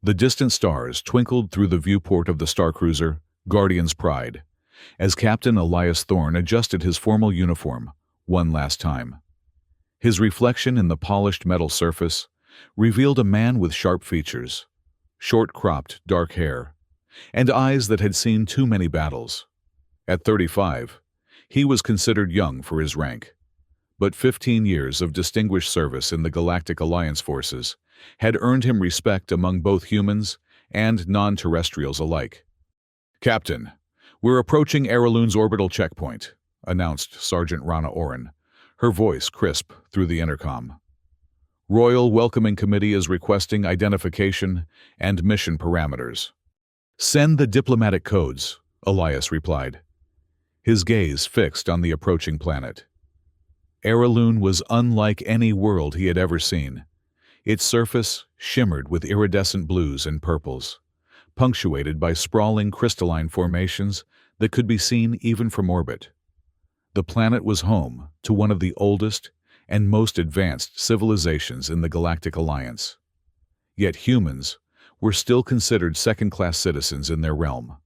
The distant stars twinkled through the viewport of the star cruiser, Guardian's Pride, as Captain Elias Thorne adjusted his formal uniform one last time. His reflection in the polished metal surface revealed a man with sharp features, short-cropped dark hair, and eyes that had seen too many battles. At 35, he was considered young for his rank, but 15 years of distinguished service in the Galactic Alliance forces had earned him respect among both humans and non-terrestrials alike. "Captain, we're approaching Araloon's orbital checkpoint," announced Sergeant Rana Oren, her voice crisp through the intercom. "Royal Welcoming Committee is requesting identification and mission parameters." "Send the diplomatic codes," Elias replied, his gaze fixed on the approaching planet. Araloon was unlike any world he had ever seen. Its surface shimmered with iridescent blues and purples, punctuated by sprawling crystalline formations that could be seen even from orbit. The planet was home to one of the oldest and most advanced civilizations in the Galactic Alliance. Yet humans were still considered second-class citizens in their realm.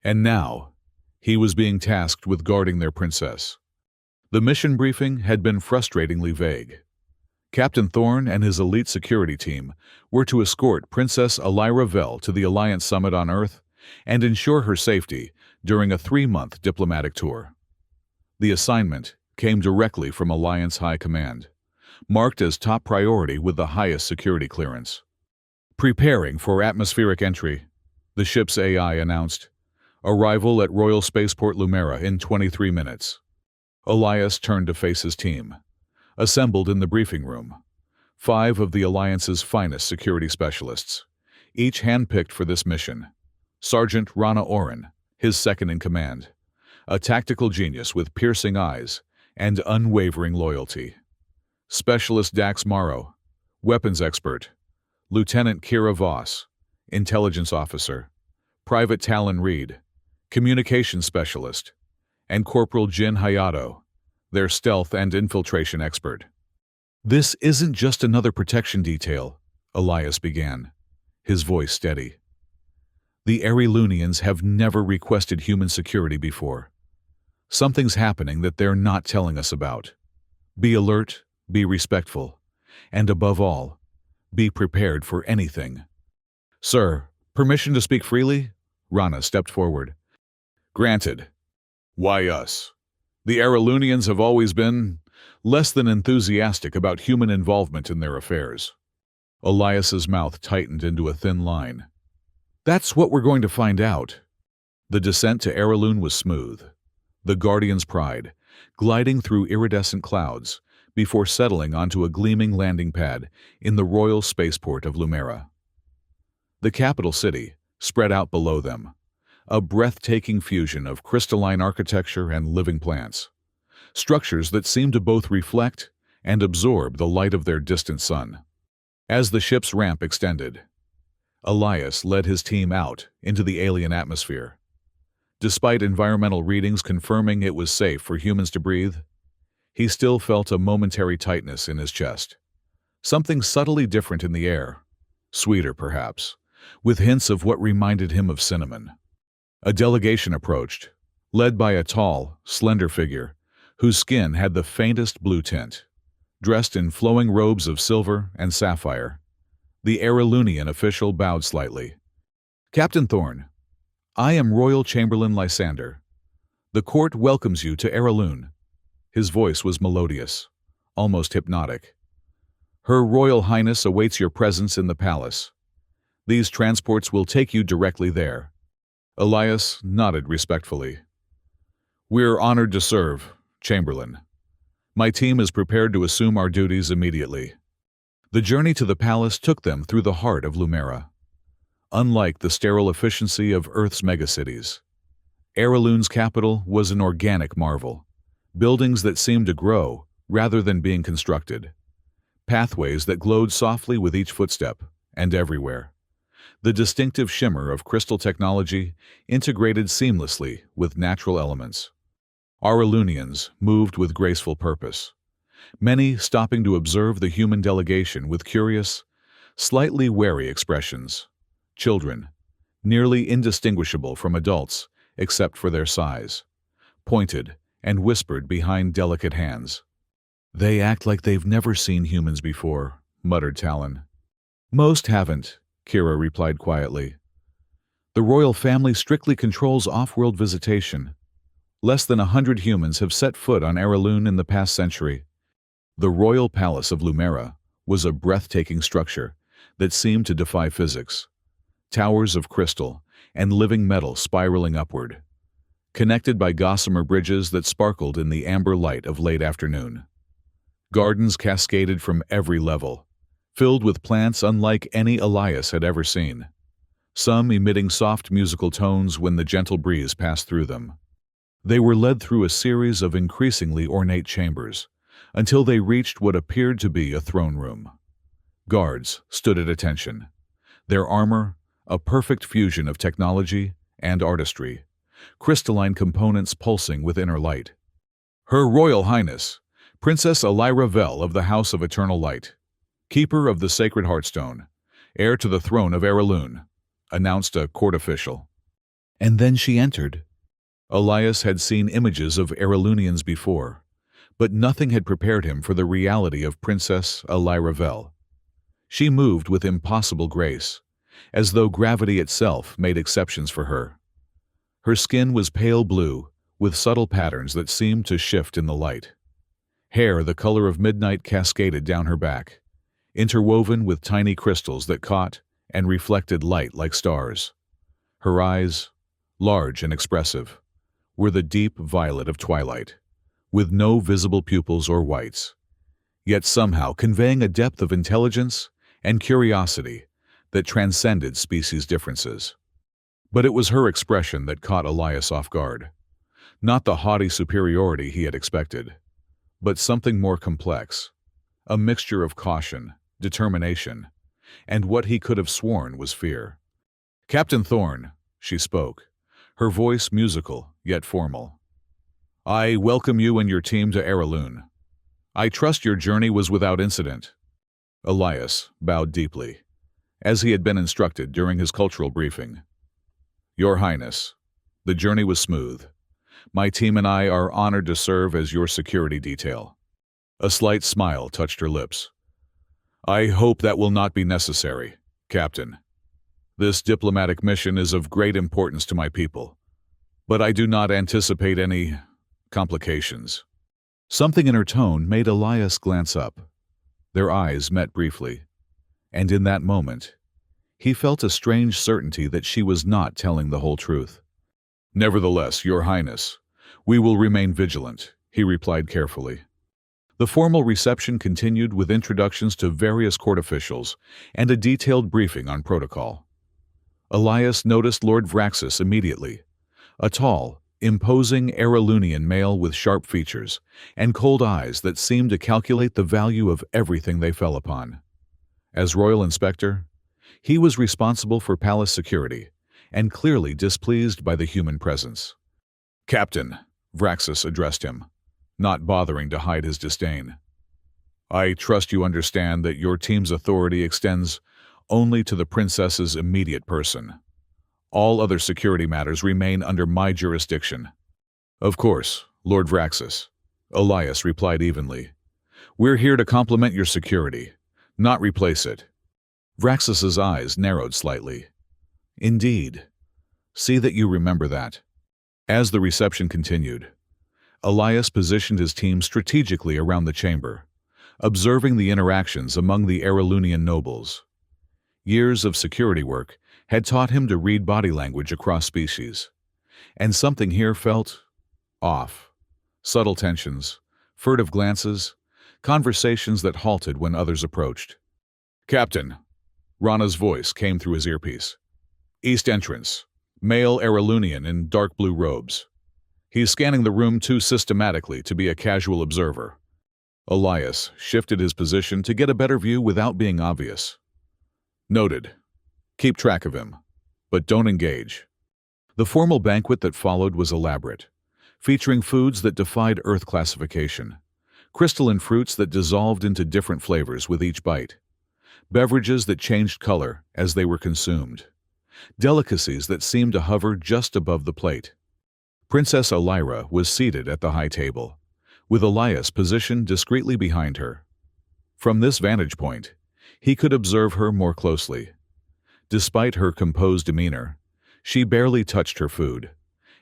And now, he was being tasked with guarding their princess. The mission briefing had been frustratingly vague. Captain Thorne and his elite security team were to escort Princess Elira Vell to the Alliance Summit on Earth and ensure her safety during a 3-month diplomatic tour. The assignment came directly from Alliance High Command, marked as top priority with the highest security clearance. "Preparing for atmospheric entry," the ship's AI announced. "Arrival at Royal Spaceport Lumera in 23 minutes. Elias turned to face his team, assembled in the briefing room. 5 of the Alliance's finest security specialists, each handpicked for this mission. Sergeant Rana Oren, his second-in-command, a tactical genius with piercing eyes and unwavering loyalty. Specialist Dax Morrow, weapons expert. Lieutenant Kira Voss, intelligence officer. Private Talon Reed, communications specialist. And Corporal Jin Hayato, their stealth and infiltration expert. "This isn't just another protection detail," Elias began, his voice steady. "The Araloonians have never requested human security before. Something's happening that they're not telling us about. Be alert, be respectful, and above all, be prepared for anything." "Sir, permission to speak freely?" Rana stepped forward. "Granted. Why us? The Araloonians have always been less than enthusiastic about human involvement in their affairs." Elias's mouth tightened into a thin line. "That's what we're going to find out." The descent to Araloon was smooth, the Guardian's Pride, gliding through iridescent clouds before settling onto a gleaming landing pad in the royal spaceport of Lumera. The capital city spread out below them, a breathtaking fusion of crystalline architecture and living plants, structures that seemed to both reflect and absorb the light of their distant sun. As the ship's ramp extended, Elias led his team out into the alien atmosphere. Despite environmental readings confirming it was safe for humans to breathe, he still felt a momentary tightness in his chest. Something subtly different in the air, sweeter perhaps, with hints of what reminded him of cinnamon. A delegation approached, led by a tall, slender figure, whose skin had the faintest blue tint. Dressed in flowing robes of silver and sapphire, the Araloonian official bowed slightly. "Captain Thorne, I am Royal Chamberlain Lysander. The court welcomes you to Araloon." His voice was melodious, almost hypnotic. "Her Royal Highness awaits your presence in the palace. These transports will take you directly there." Elias nodded respectfully. "We're honored to serve, Chamberlain. My team is prepared to assume our duties immediately." The journey to the palace took them through the heart of Lumera. Unlike the sterile efficiency of Earth's megacities, Araloon's capital was an organic marvel. Buildings that seemed to grow rather than being constructed. Pathways that glowed softly with each footstep, and everywhere. The distinctive shimmer of crystal technology integrated seamlessly with natural elements. Araloonians moved with graceful purpose, many stopping to observe the human delegation with curious, slightly wary expressions. children, nearly indistinguishable from adults except for their size, pointed and whispered behind delicate hands. "They act like they've never seen humans before," muttered Talon. "Most haven't," Kira replied quietly. "The royal family strictly controls off-world visitation. Less than 100 humans have set foot on Araloon in the past century." The royal palace of Lumera was a breathtaking structure that seemed to defy physics. Towers of crystal and living metal spiraling upward, connected by gossamer bridges that sparkled in the amber light of late afternoon. Gardens cascaded from every level, filled with plants unlike any Elias had ever seen, some emitting soft musical tones when the gentle breeze passed through them. They were led through a series of increasingly ornate chambers, until they reached what appeared to be a throne room. Guards stood at attention, their armor a perfect fusion of technology and artistry, crystalline components pulsing with inner light. "Her Royal Highness, Princess Elira Vel of the House of Eternal Light, Keeper of the Sacred Heartstone, heir to the throne of Araloon," announced a court official. And then she entered. Elias had seen images of Araloonians before, but nothing had prepared him for the reality of Princess Elira Vel. She moved with impossible grace, as though gravity itself made exceptions for her. Her skin was pale blue, with subtle patterns that seemed to shift in the light. Hair the color of midnight cascaded down her back, interwoven with tiny crystals that caught and reflected light like stars. Her eyes, large and expressive, were the deep violet of twilight, with no visible pupils or whites, yet somehow conveying a depth of intelligence and curiosity that transcended species differences. But it was her expression that caught Elias off guard. Not the haughty superiority he had expected, but something more complex, a mixture of caution, determination, and what he could have sworn was fear. "Captain Thorne," she spoke, her voice musical yet formal. "I welcome you and your team to Araloon. I trust your journey was without incident." Elias bowed deeply, as he had been instructed during his cultural briefing. "Your Highness, the journey was smooth. My team and I are honored to serve as your security detail." A slight smile touched her lips. "I hope that will not be necessary, Captain. This diplomatic mission is of great importance to my people, but I do not anticipate any complications." Something in her tone made Elias glance up. Their eyes met briefly, and in that moment, he felt a strange certainty that she was not telling the whole truth. "Nevertheless, Your Highness, we will remain vigilant," he replied carefully. The formal reception continued with introductions to various court officials and a detailed briefing on protocol. Elias noticed Lord Vraxis immediately, a tall, imposing Araloonian male with sharp features and cold eyes that seemed to calculate the value of everything they fell upon. As royal inspector, he was responsible for palace security and clearly displeased by the human presence. "Captain," Vraxis addressed him, not bothering to hide his disdain. "I trust you understand that your team's authority extends only to the princess's immediate person. All other security matters remain under my jurisdiction." "Of course, Lord Vraxis," Elias replied evenly. "We're here to complement your security, not replace it." Vraxis's eyes narrowed slightly. "Indeed. See that you remember that." As the reception continued, Elias positioned his team strategically around the chamber, observing the interactions among the Araloonian nobles. Years of security work had taught him to read body language across species, and something here felt off. Subtle tensions, furtive glances, conversations that halted when others approached. "Captain," Rana's voice came through his earpiece. "East entrance, male Araloonian in dark blue robes. He's scanning the room too systematically to be a casual observer." Elias shifted his position to get a better view without being obvious. "Noted. Keep track of him, but don't engage." The formal banquet that followed was elaborate, featuring foods that defied Earth classification, crystalline fruits that dissolved into different flavors with each bite, beverages that changed color as they were consumed, delicacies that seemed to hover just above the plate. Princess Elira was seated at the high table, with Elias positioned discreetly behind her. From this vantage point, he could observe her more closely. Despite her composed demeanor, she barely touched her food,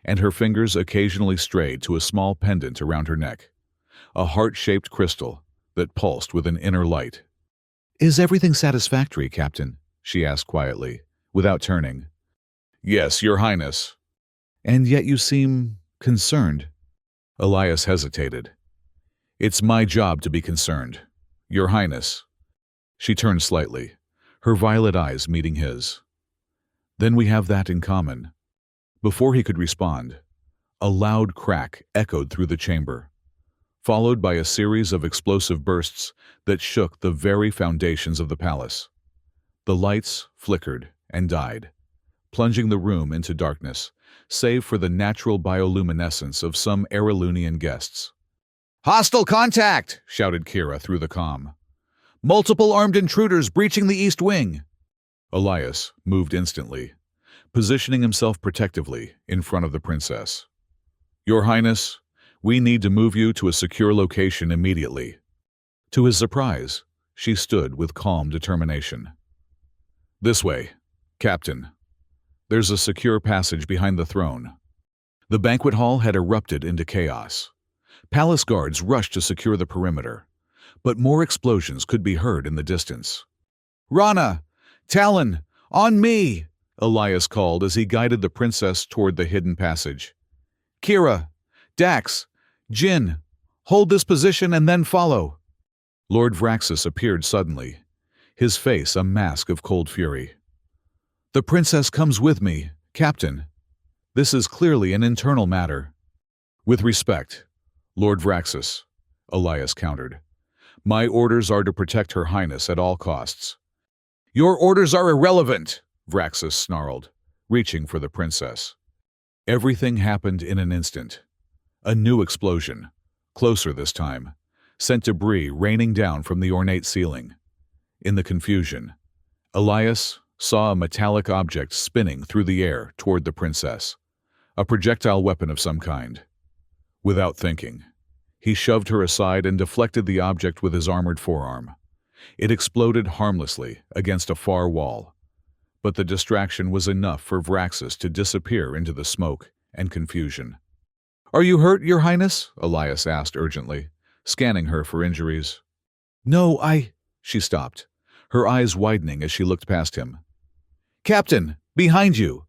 and her fingers occasionally strayed to a small pendant around her neck, a heart-shaped crystal that pulsed with an inner light. "Is everything satisfactory, Captain?" she asked quietly, without turning. "Yes, Your Highness." "And yet you seem concerned." Elias hesitated. "It's my job to be concerned, Your Highness." She turned slightly, her violet eyes meeting his. "Then we have that in common." Before he could respond, a loud crack echoed through the chamber, followed by a series of explosive bursts that shook the very foundations of the palace. The lights flickered and died, plunging the room into darkness, save for the natural bioluminescence of some Aerolunian guests. "Hostile contact!" shouted Kira through the comm. "Multiple armed intruders breaching the east wing!" Elias moved instantly, positioning himself protectively in front of the princess. "Your Highness, we need to move you to a secure location immediately." To his surprise, she stood with calm determination. "This way, Captain. There's a secure passage behind the throne." The banquet hall had erupted into chaos. Palace guards rushed to secure the perimeter, but more explosions could be heard in the distance. "Rana! Talon! On me!" Elias called as he guided the princess toward the hidden passage. "Kira! Dax! Jin! Hold this position and then follow!" Lord Vraxus appeared suddenly, his face a mask of cold fury. "The princess comes with me, Captain. This is clearly an internal matter." "With respect, Lord Vraxus," Elias countered. "My orders are to protect Her Highness at all costs." "Your orders are irrelevant," Vraxus snarled, reaching for the princess. Everything happened in an instant. A new explosion, closer this time, sent debris raining down from the ornate ceiling. In the confusion, Elias saw a metallic object spinning through the air toward the princess, a projectile weapon of some kind. Without thinking, he shoved her aside and deflected the object with his armored forearm. It exploded harmlessly against a far wall, but the distraction was enough for Vraxus to disappear into the smoke and confusion. "Are you hurt, Your Highness?" Elias asked urgently, scanning her for injuries. "No, She stopped, her eyes widening as she looked past him. "Captain, behind you!"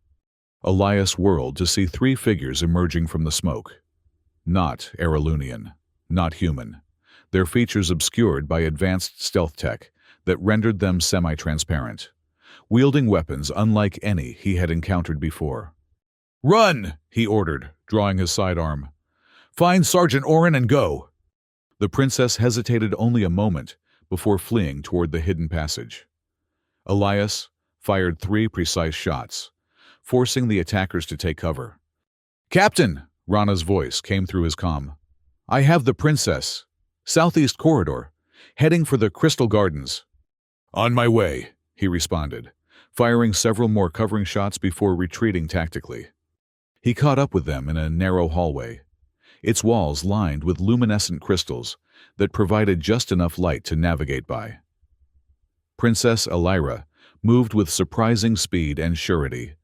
Elias whirled to see three figures emerging from the smoke. Not Aerolunian, not human, their features obscured by advanced stealth tech that rendered them semi-transparent, wielding weapons unlike any he had encountered before. "Run!" he ordered, drawing his sidearm. "Find Sergeant Orin and go!" The princess hesitated only a moment before fleeing toward the hidden passage. Elias fired 3 precise shots, forcing the attackers to take cover. "Captain!" Rana's voice came through his comm. "I have the princess. Southeast corridor, heading for the Crystal Gardens." "On my way," he responded, firing several more covering shots before retreating tactically. He caught up with them in a narrow hallway, its walls lined with luminescent crystals that provided just enough light to navigate by. Princess Elira moved with surprising speed and surety,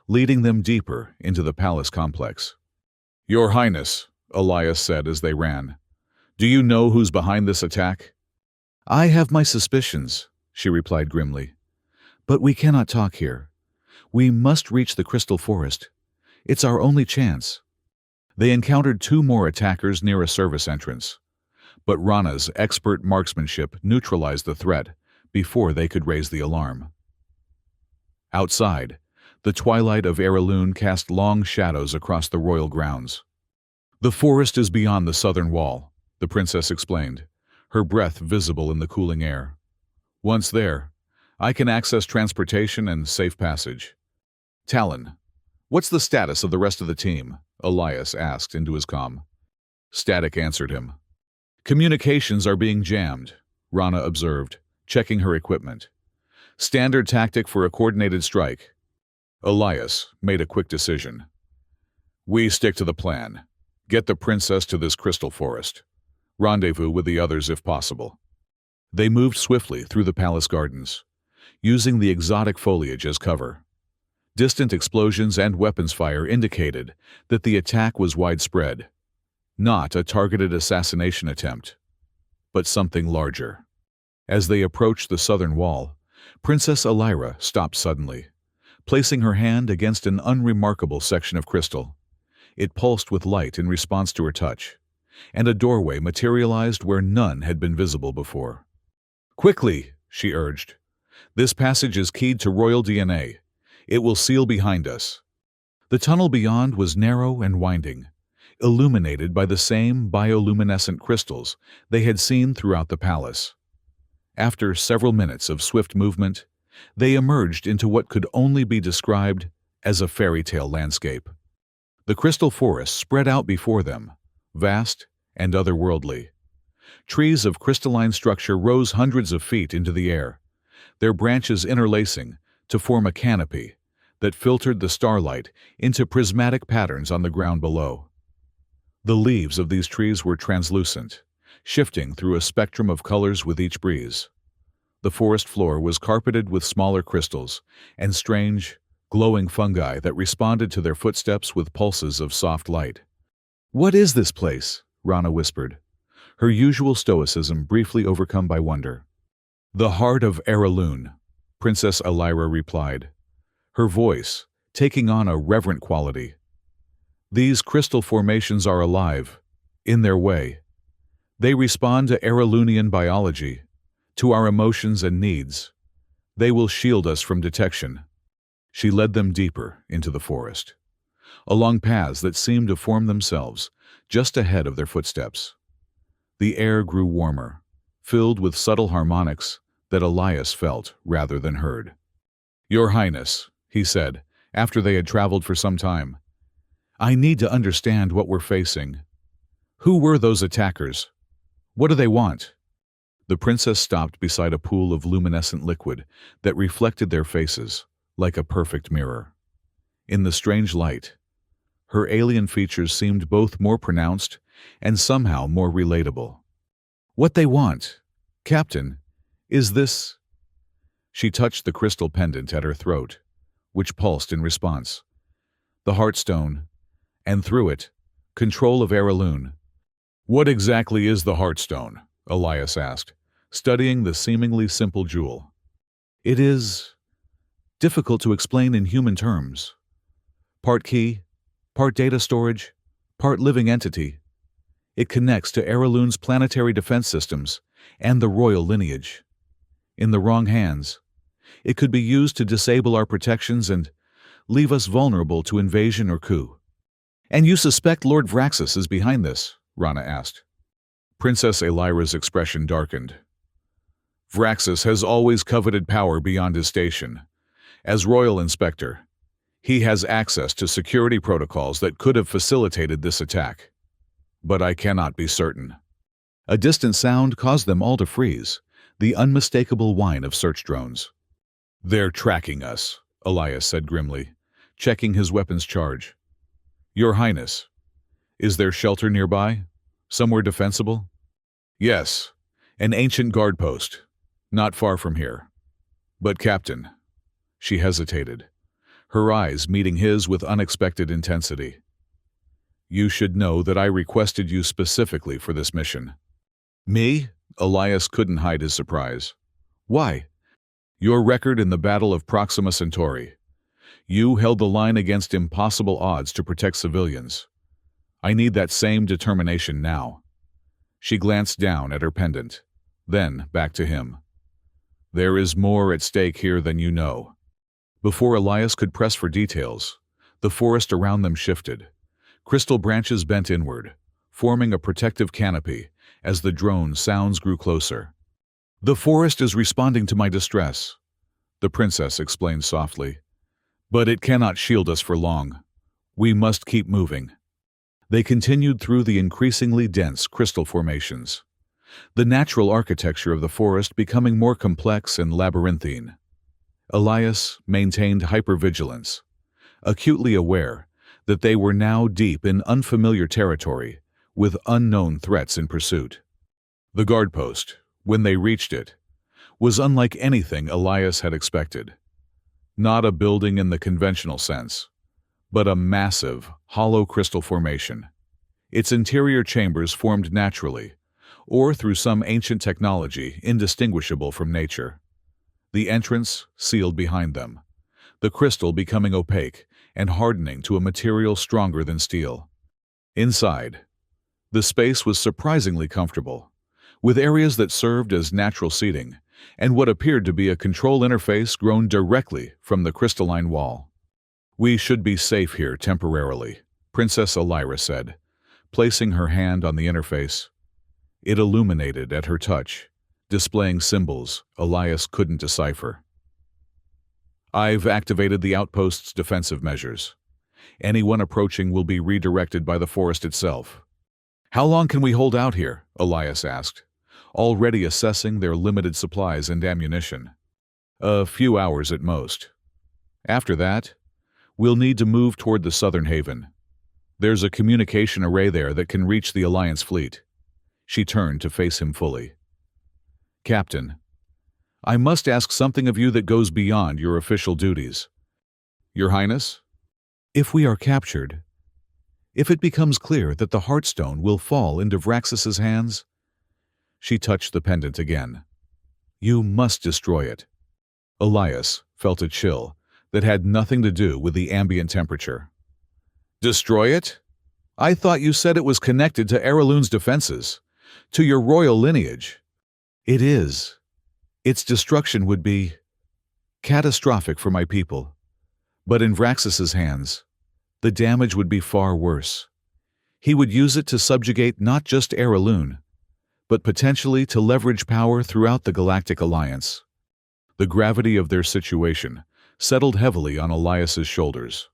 leading them deeper into the palace complex. "Your Highness," Elias said as they ran, "do you know who's behind this attack?" "I have my suspicions," she replied grimly. "But we cannot talk here. We must reach the Crystal Forest. It's our only chance." They encountered 2 more attackers near a service entrance, but Rana's expert marksmanship neutralized the threat before they could raise the alarm. Outside, the twilight of Aerolune cast long shadows across the royal grounds. "The forest is beyond the southern wall," the princess explained, her breath visible in the cooling air. "Once there, I can access transportation and safe passage." "Talon, what's the status of the rest of the team?" Elias asked into his comm. Static answered him. "Communications are being jammed," Rana observed, checking her equipment. "Standard tactic for a coordinated strike." Elias made a quick decision. We stick to the plan. Get the princess to this crystal forest. Rendezvous with the others if possible. They moved swiftly through the palace gardens, using the exotic foliage as cover. Distant explosions and weapons fire indicated that the attack was widespread, not a targeted assassination attempt, but something larger. As they approached the southern wall, Princess Elira stopped suddenly, placing her hand against an unremarkable section of crystal. It pulsed with light in response to her touch, and a doorway materialized where none had been visible before. "Quickly," she urged. "This passage is keyed to royal DNA. It will seal behind us." The tunnel beyond was narrow and winding, illuminated by the same bioluminescent crystals they had seen throughout the palace. After several minutes of swift movement, they emerged into what could only be described as a fairy tale landscape. The crystal forest spread out before them, vast and otherworldly. Trees of crystalline structure rose hundreds of feet into the air, their branches interlacing to form a canopy that filtered the starlight into prismatic patterns on the ground below. The leaves of these trees were translucent, shifting through a spectrum of colors with each breeze. The forest floor was carpeted with smaller crystals and strange, glowing fungi that responded to their footsteps with pulses of soft light. "What is this place?" Rana whispered, her usual stoicism briefly overcome by wonder. "The heart of Araloon," Princess Elira replied, her voice taking on a reverent quality. "These crystal formations are alive, in their way. They respond to Araloonian biology, to our emotions and needs. They will shield us from detection." She led them deeper into the forest, along paths that seemed to form themselves just ahead of their footsteps. The air grew warmer, filled with subtle harmonics that Elias felt rather than heard. "Your Highness," he said, after they had traveled for some time, "I need to understand what we're facing. Who were those attackers? What do they want?" The princess stopped beside a pool of luminescent liquid that reflected their faces like a perfect mirror. In the strange light, her alien features seemed both more pronounced and somehow more relatable. "What they want, Captain, is this—" She touched the crystal pendant at her throat, which pulsed in response. "The Heartstone, and through it, control of Araloon." "What exactly is the Heartstone?" Elias asked, studying the seemingly simple jewel. "It is difficult to explain in human terms. Part key, part data storage, part living entity. It connects to Araloon's planetary defense systems and the royal lineage. In the wrong hands, it could be used to disable our protections and leave us vulnerable to invasion or coup." "And you suspect Lord Vraxis is behind this?" Rana asked. Princess Elira's expression darkened. "Vraxis has always coveted power beyond his station. As royal inspector, he has access to security protocols that could have facilitated this attack. But I cannot be certain." A distant sound caused them all to freeze, the unmistakable whine of search drones. "They're tracking us," Elias said grimly, checking his weapon's charge. "Your Highness, is there shelter nearby? Somewhere defensible?" "Yes, an ancient guard post, not far from here. But Captain—" She hesitated, her eyes meeting his with unexpected intensity. "You should know that I requested you specifically for this mission." "Me?" Elias couldn't hide his surprise. "Why?" "Your record in the Battle of Proxima Centauri. You held the line against impossible odds to protect civilians. I need that same determination now." She glanced down at her pendant, then back to him. "There is more at stake here than you know." Before Elias could press for details, the forest around them shifted. Crystal branches bent inward, forming a protective canopy as the drone sounds grew closer. "The forest is responding to my distress," the princess explained softly. "But it cannot shield us for long. We must keep moving." They continued through the increasingly dense crystal formations, the natural architecture of the forest becoming more complex and labyrinthine. Elias maintained hypervigilance, acutely aware that they were now deep in unfamiliar territory, with unknown threats in pursuit. The guard post, when they reached it, was unlike anything Elias had expected. Not a building in the conventional sense, but a massive, hollow crystal formation. Its interior chambers formed naturally, or through some ancient technology indistinguishable from nature. The entrance sealed behind them, the crystal becoming opaque and hardening to a material stronger than steel. Inside, the space was surprisingly comfortable, with areas that served as natural seating and what appeared to be a control interface grown directly from the crystalline wall. "We should be safe here temporarily," Princess Elira said, placing her hand on the interface. It illuminated at her touch, displaying symbols Elias couldn't decipher. "I've activated the outpost's defensive measures. Anyone approaching will be redirected by the forest itself." "How long can we hold out here?" Elias asked, already assessing their limited supplies and ammunition. "A few hours at most. After that, we'll need to move toward the southern haven. There's a communication array there that can reach the Alliance fleet." She turned to face him fully. "Captain, I must ask something of you that goes beyond your official duties." "Your Highness?" "If we are captured, if it becomes clear that the Heartstone will fall into Vraxis's hands," she touched the pendant again, "you must destroy it." Elias felt a chill that had nothing to do with the ambient temperature. "Destroy it? I thought you said it was connected to Erelun's defenses, to your royal lineage." "It is. Its destruction would be catastrophic for my people, but in Vraxis's hands, the damage would be far worse. He would use it to subjugate not just Erelun, but potentially to leverage power throughout the Galactic Alliance." The gravity of their situation settled heavily on Elias's shoulders.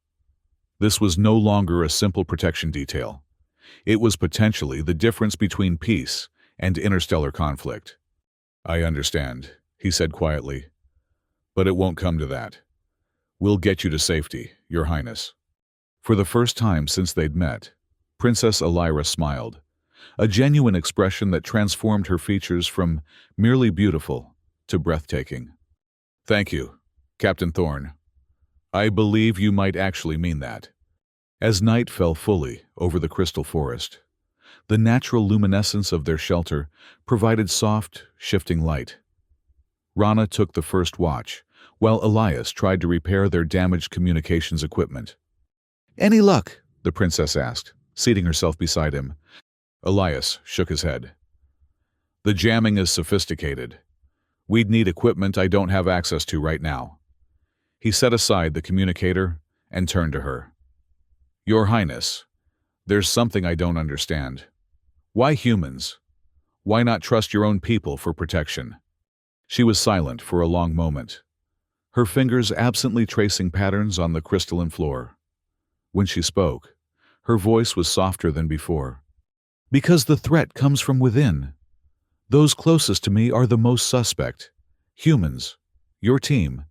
This was no longer a simple protection detail. It was potentially the difference between peace and interstellar conflict. "I understand," he said quietly, "but it won't come to that. We'll get you to safety, Your Highness." For the first time since they'd met, Princess Elira smiled, a genuine expression that transformed her features from merely beautiful to breathtaking. "Thank you, Captain Thorne. I believe you might actually mean that." As night fell fully over the crystal forest, the natural luminescence of their shelter provided soft, shifting light. Rana took the first watch, while Elias tried to repair their damaged communications equipment. "Any luck?" the princess asked, seating herself beside him. Elias shook his head. "The jamming is sophisticated. We'd need equipment I don't have access to right now." He set aside the communicator and turned to her. "Your Highness, there's something I don't understand. Why humans? Why not trust your own people for protection?" She was silent for a long moment, her fingers absently tracing patterns on the crystalline floor. When she spoke, her voice was softer than before. "Because the threat comes from within. Those closest to me are the most suspect. Humans, your team,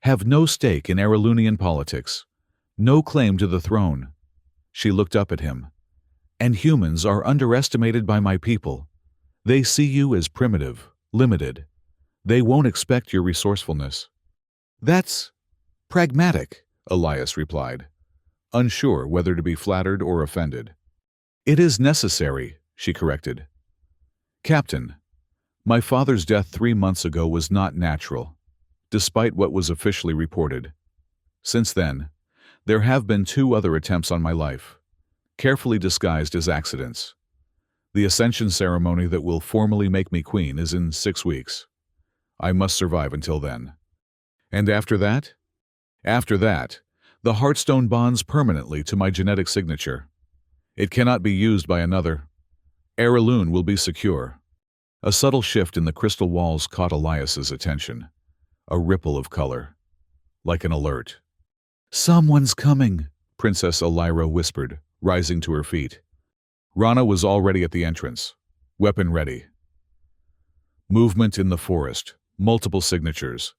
have no stake in Erelunian politics, no claim to the throne." She looked up at him. "And humans are underestimated by my people. They see you as primitive, limited. They won't expect your resourcefulness." "That's pragmatic," Elias replied, unsure whether to be flattered or offended. "It is necessary," she corrected. "Captain, my father's death 3 months ago was not natural, despite what was officially reported. Since then, there have been 2 other attempts on my life, carefully disguised as accidents. The ascension ceremony that will formally make me queen is in 6 weeks. I must survive until then. And after that? After that, the Heartstone bonds permanently to my genetic signature. It cannot be used by another. Erelun will be secure." A subtle shift in the crystal walls caught Elias's attention, a ripple of color, like an alert. "Someone's coming," Princess Elira whispered, rising to her feet. Rana was already at the entrance, weapon ready. Movement in the forest, multiple signatures.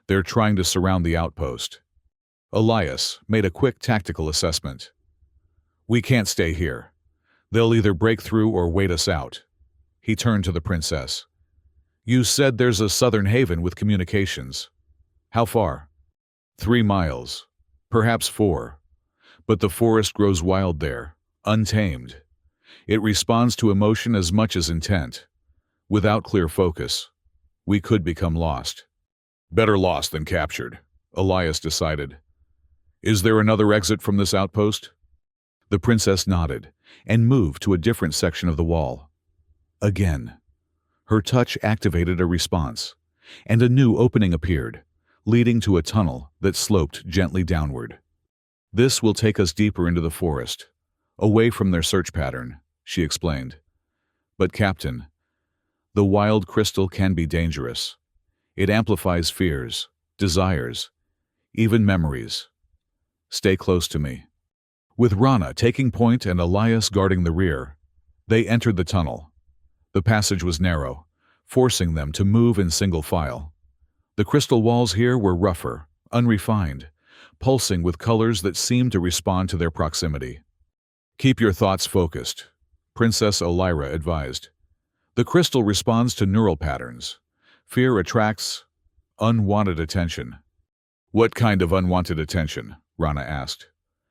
They're trying to surround the outpost. Elias made a quick tactical assessment. We can't stay here. They'll either break through or wait us out. He turned to the princess. You said there's a southern haven with communications. How far? 3 miles. Perhaps 4. But the forest grows wild there, untamed. It responds to emotion as much as intent. Without clear focus, we could become lost. Better lost than captured, Elias decided. Is there another exit from this outpost? The princess nodded and moved to a different section of the wall. Again, her touch activated a response, and a new opening appeared, leading to a tunnel that sloped gently downward. This will take us deeper into the forest, away from their search pattern, she explained. But Captain, the wild crystal can be dangerous. It amplifies fears, desires, even memories. Stay close to me. With Rana taking point and Elias guarding the rear, they entered the tunnel. The passage was narrow, forcing them to move in single file. The crystal walls here were rougher, unrefined, pulsing with colors that seemed to respond to their proximity. Keep your thoughts focused, Princess Elira advised. The crystal responds to neural patterns. Fear attracts unwanted attention. What kind of unwanted attention? Rana asked,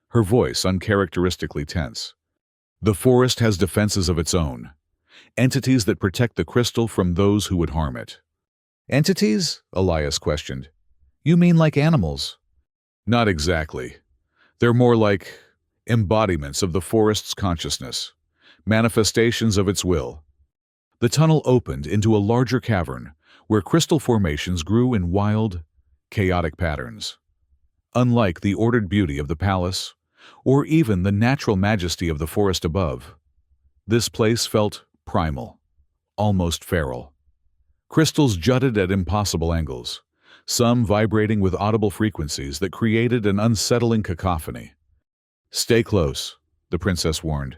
her voice uncharacteristically tense. The forest has defenses of its own, entities that protect the crystal from those who would harm it. Entities? Elias questioned. You mean like animals? Not exactly. They're more like embodiments of the forest's consciousness, manifestations of its will. The tunnel opened into a larger cavern where crystal formations grew in wild, chaotic patterns. Unlike the ordered beauty of the palace, or even the natural majesty of the forest above, this place felt primal, almost feral. Crystals jutted at impossible angles, some vibrating with audible frequencies that created an unsettling cacophony. Stay close, the princess warned.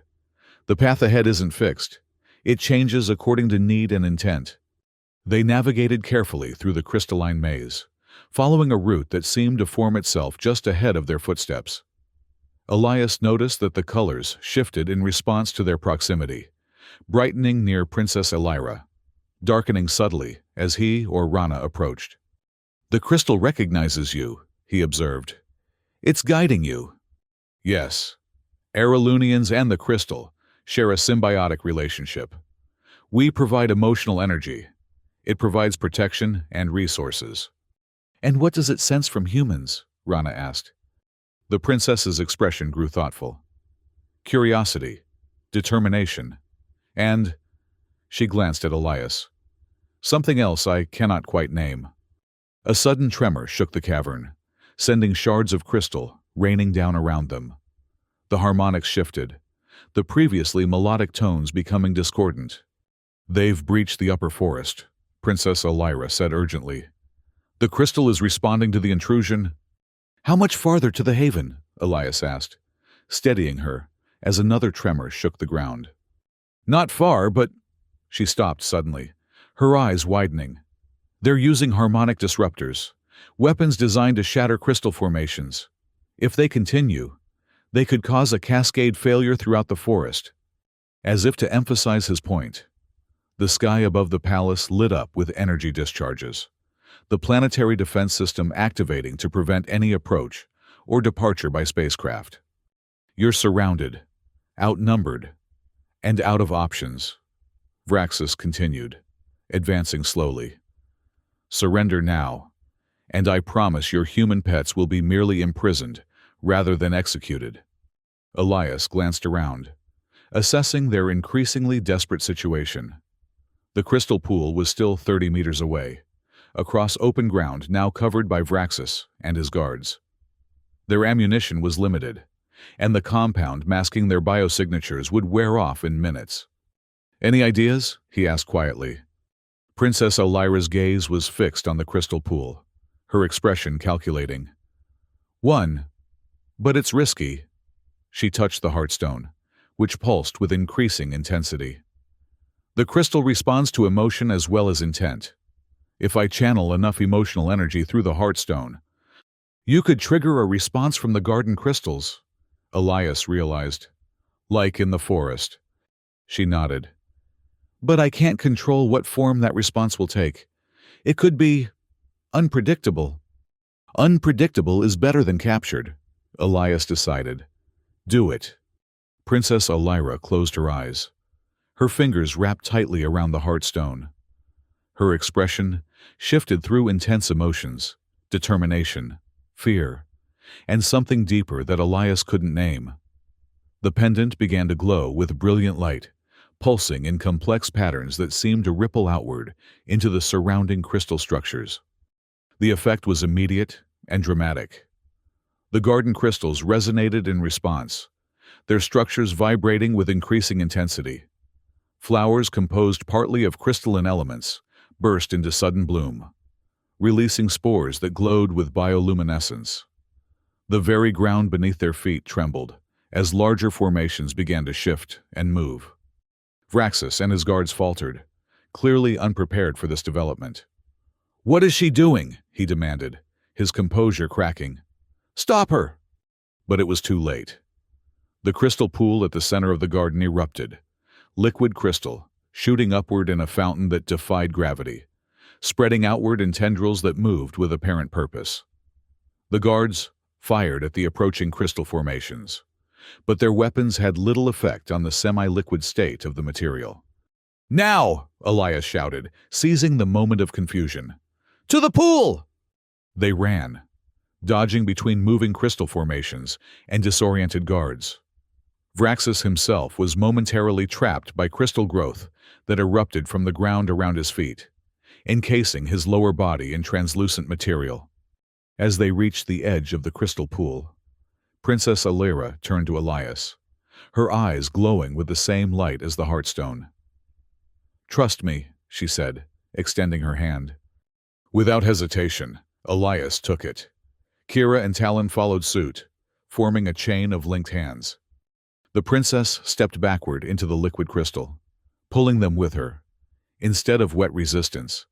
The path ahead isn't fixed. It changes according to need and intent. They navigated carefully through the crystalline maze, following a route that seemed to form itself just ahead of their footsteps. Elias noticed that the colors shifted in response to their proximity, brightening near Princess Elira, darkening subtly as he or Rana approached. The crystal recognizes you, he observed. It's guiding you. Yes, Aralunians and the crystal share a symbiotic relationship. We provide emotional energy. It provides protection and resources. And what does it sense from humans? Rana asked. The princess's expression grew thoughtful. Curiosity, determination, and she glanced at Elias. Something else I cannot quite name. A sudden tremor shook the cavern, sending shards of crystal raining down around them. The harmonics shifted, the previously melodic tones becoming discordant. They've breached the upper forest, Princess Elira said urgently. The crystal is responding to the intrusion. How much farther to the haven? Elias asked, steadying her as another tremor shook the ground. Not far, but... She stopped suddenly, her eyes widening. They're using harmonic disruptors, weapons designed to shatter crystal formations. If they continue, they could cause a cascade failure throughout the forest. As if to emphasize his point, the sky above the palace lit up with energy discharges, the planetary defense system activating to prevent any approach or departure by spacecraft. You're surrounded, outnumbered, and out of options, Vraxis continued, advancing slowly. Surrender now, and I promise your human pets will be merely imprisoned rather than executed. Elias glanced around, assessing their increasingly desperate situation. The crystal pool was still 30 meters away, across open ground now covered by Vraxis and his guards. Their ammunition was limited, and the compound masking their biosignatures would wear off in minutes. Any ideas? He asked quietly. Princess Elira's gaze was fixed on the crystal pool, her expression calculating. One, but it's risky. She touched the heartstone, which pulsed with increasing intensity. The crystal responds to emotion as well as intent. If I channel enough emotional energy through the heartstone, You could trigger a response from the garden crystals, Elias realized. Like in the forest. She nodded. But I can't control what form that response will take. It could be unpredictable. Unpredictable is better than captured, Elias decided. Do it. Princess Elira closed her eyes. Her fingers wrapped tightly around the heartstone. Her expression shifted through intense emotions, determination, fear, and something deeper that Elias couldn't name. The pendant began to glow with brilliant light, pulsing in complex patterns that seemed to ripple outward into the surrounding crystal structures. The effect was immediate and dramatic. The garden crystals resonated in response, their structures vibrating with increasing intensity. Flowers composed partly of crystalline elements burst into sudden bloom, releasing spores that glowed with bioluminescence. The very ground beneath their feet trembled as larger formations began to shift and move. Vraxus and his guards faltered, clearly unprepared for this development. "What is she doing?" he demanded, his composure cracking. "Stop her!" But it was too late. The crystal pool at the center of the garden erupted, liquid crystal, shooting upward in a fountain that defied gravity, spreading outward in tendrils that moved with apparent purpose. The guards fired at the approaching crystal formations, but their weapons had little effect on the semi-liquid state of the material. "Now!" Elias shouted, seizing the moment of confusion. "To the pool!" They ran, dodging between moving crystal formations and disoriented guards. Vraxus himself was momentarily trapped by crystal growth that erupted from the ground around his feet, encasing his lower body in translucent material. As they reached the edge of the crystal pool, Princess Elira turned to Elias, her eyes glowing with the same light as the heartstone. "Trust me," she said, extending her hand. Without hesitation, Elias took it. Kira and Talon followed suit, forming a chain of linked hands. The princess stepped backward into the liquid crystal, pulling them with her. Instead of wet resistance,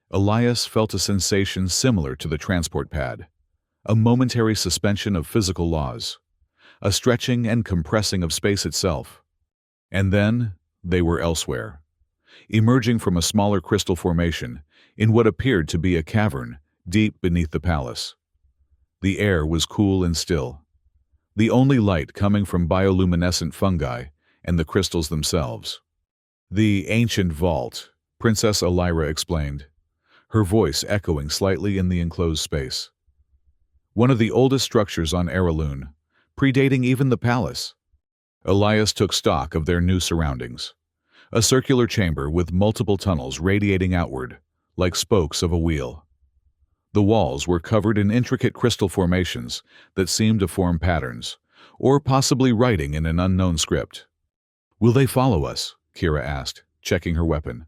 Elias felt a sensation similar to the transport pad, a momentary suspension of physical laws, a stretching and compressing of space itself. And then they were elsewhere, emerging from a smaller crystal formation in what appeared to be a cavern deep beneath the palace. The air was cool and still, the only light coming from bioluminescent fungi and the crystals themselves. "The ancient vault," Princess Elira explained, her voice echoing slightly in the enclosed space. "One of the oldest structures on Araloon, predating even the palace." Elias took stock of their new surroundings. A circular chamber with multiple tunnels radiating outward, like spokes of a wheel. The walls were covered in intricate crystal formations that seemed to form patterns, or possibly writing in an unknown script. "Will they follow us?" Kira asked, checking her weapon.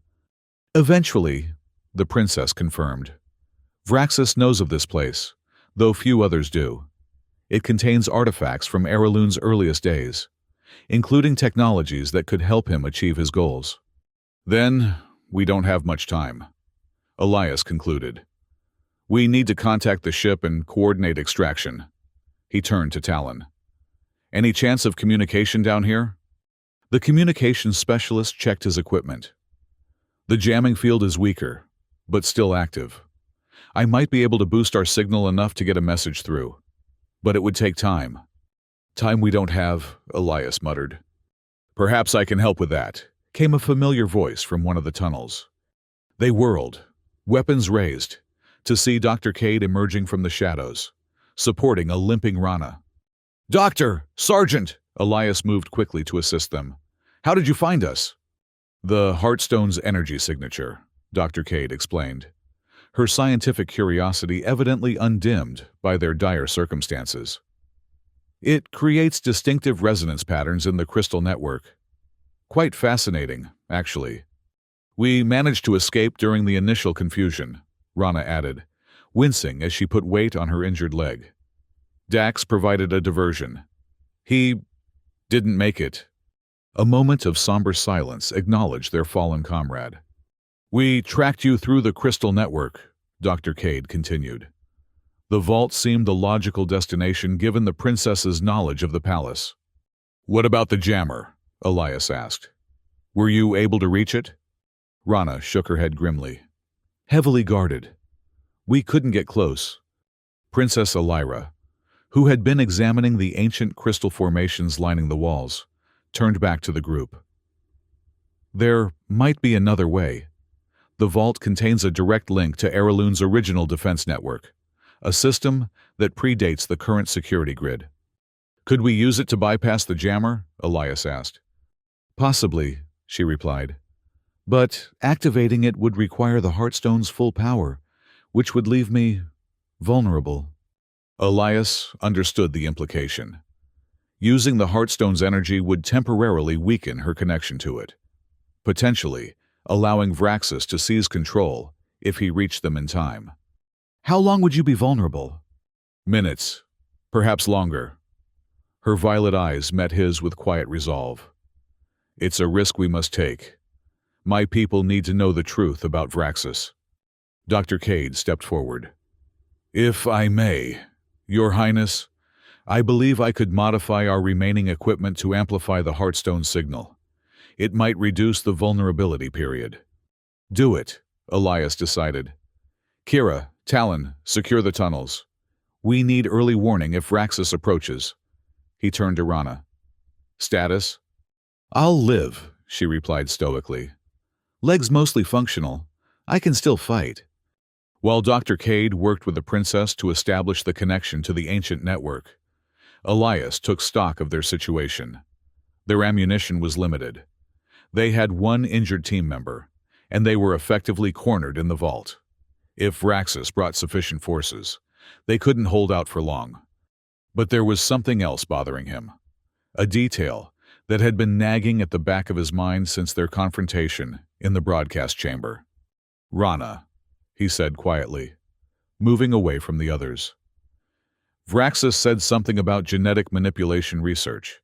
"Eventually," the princess confirmed. "Vraxus knows of this place, though few others do. It contains artifacts from Araloon's earliest days, including technologies that could help him achieve his goals." "Then, we don't have much time," Elias concluded. "We need to contact the ship and coordinate extraction." He turned to Talon. "Any chance of communication down here?" The communications specialist checked his equipment. "The jamming field is weaker, but still active. I might be able to boost our signal enough to get a message through, but it would take time." "Time we don't have," Elias muttered. "Perhaps I can help with that," came a familiar voice from one of the tunnels. They whirled, weapons raised, to see Dr. Cade emerging from the shadows, supporting a limping Rana. "Doctor! Sergeant!" Elias moved quickly to assist them. "How did you find us?" "The Heartstone's energy signature," Dr. Cade explained, her scientific curiosity evidently undimmed by their dire circumstances. "It creates distinctive resonance patterns in the crystal network. Quite fascinating, actually. We managed to escape during the initial confusion," Rana added, wincing as she put weight on her injured leg. "Dax provided a diversion. He didn't make it." A moment of somber silence acknowledged their fallen comrade. "We tracked you through the crystal network," Dr. Cade continued. The vault seemed the logical destination given the princess's knowledge of the palace. "What about the jammer?" Elias asked. "Were you able to reach it?" Rana shook her head grimly. "Heavily guarded. We couldn't get close." Princess Elira, who had been examining the ancient crystal formations lining the walls, turned back to the group. "There might be another way. The vault contains a direct link to Erelun's original defense network, a system that predates the current security grid." "Could we use it to bypass the jammer?" Elias asked. "Possibly," she replied. "But activating it would require the Heartstone's full power, which would leave me vulnerable." Elias understood the implication. Using the Heartstone's energy would temporarily weaken her connection to it, potentially allowing Vraxis to seize control if he reached them in time. "How long would you be vulnerable?" "Minutes, perhaps longer." Her violet eyes met his with quiet resolve. "It's a risk we must take. My people need to know the truth about Vraxis." Dr. Cade stepped forward. "If I may, Your Highness, I believe I could modify our remaining equipment to amplify the Heartstone signal. It might reduce the vulnerability period." "Do it," Elias decided. "Kira, Talon, secure the tunnels. We need early warning if Vraxis approaches." He turned to Rana. "Status?" "I'll live," she replied stoically. "Legs mostly functional. I can still fight." While Dr. Cade worked with the princess to establish the connection to the ancient network, Elias took stock of their situation. Their ammunition was limited. They had one injured team member, and they were effectively cornered in the vault. If Vraxis brought sufficient forces, they couldn't hold out for long. But there was something else bothering him, a detail that had been nagging at the back of his mind since their confrontation in the broadcast chamber. "Rana," he said quietly, moving away from the others. "Vraxis said something about genetic manipulation research,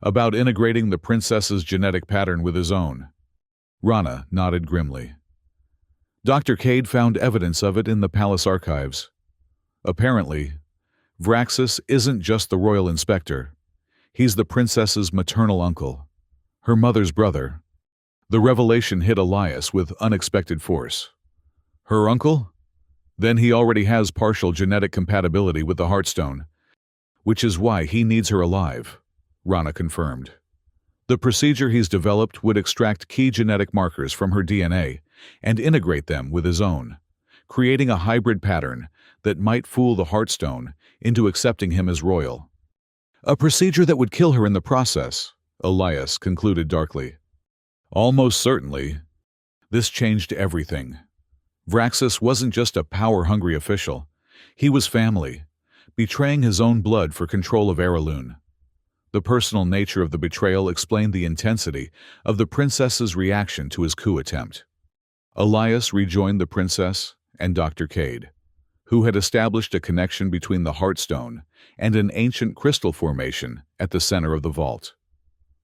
about integrating the princess's genetic pattern with his own." Rana nodded grimly. "Dr. Cade found evidence of it in the palace archives. Apparently, Vraxis isn't just the royal inspector. He's the princess's maternal uncle, her mother's brother." The revelation hit Elias with unexpected force. "Her uncle? Then he already has partial genetic compatibility with the Heartstone, which is why he needs her alive," Rana confirmed. "The procedure he's developed would extract key genetic markers from her DNA and integrate them with his own, creating a hybrid pattern that might fool the Heartstone into accepting him as royal. A procedure that would kill her in the process," Elias concluded darkly. "Almost certainly. This changed everything. Vraxis wasn't just a power-hungry official. He was family, betraying his own blood for control of Erelun. The personal nature of the betrayal explained the intensity of the princess's reaction to his coup attempt." Elias rejoined the princess and Dr. Cade, who had established a connection between the Heartstone and an ancient crystal formation at the center of the vault.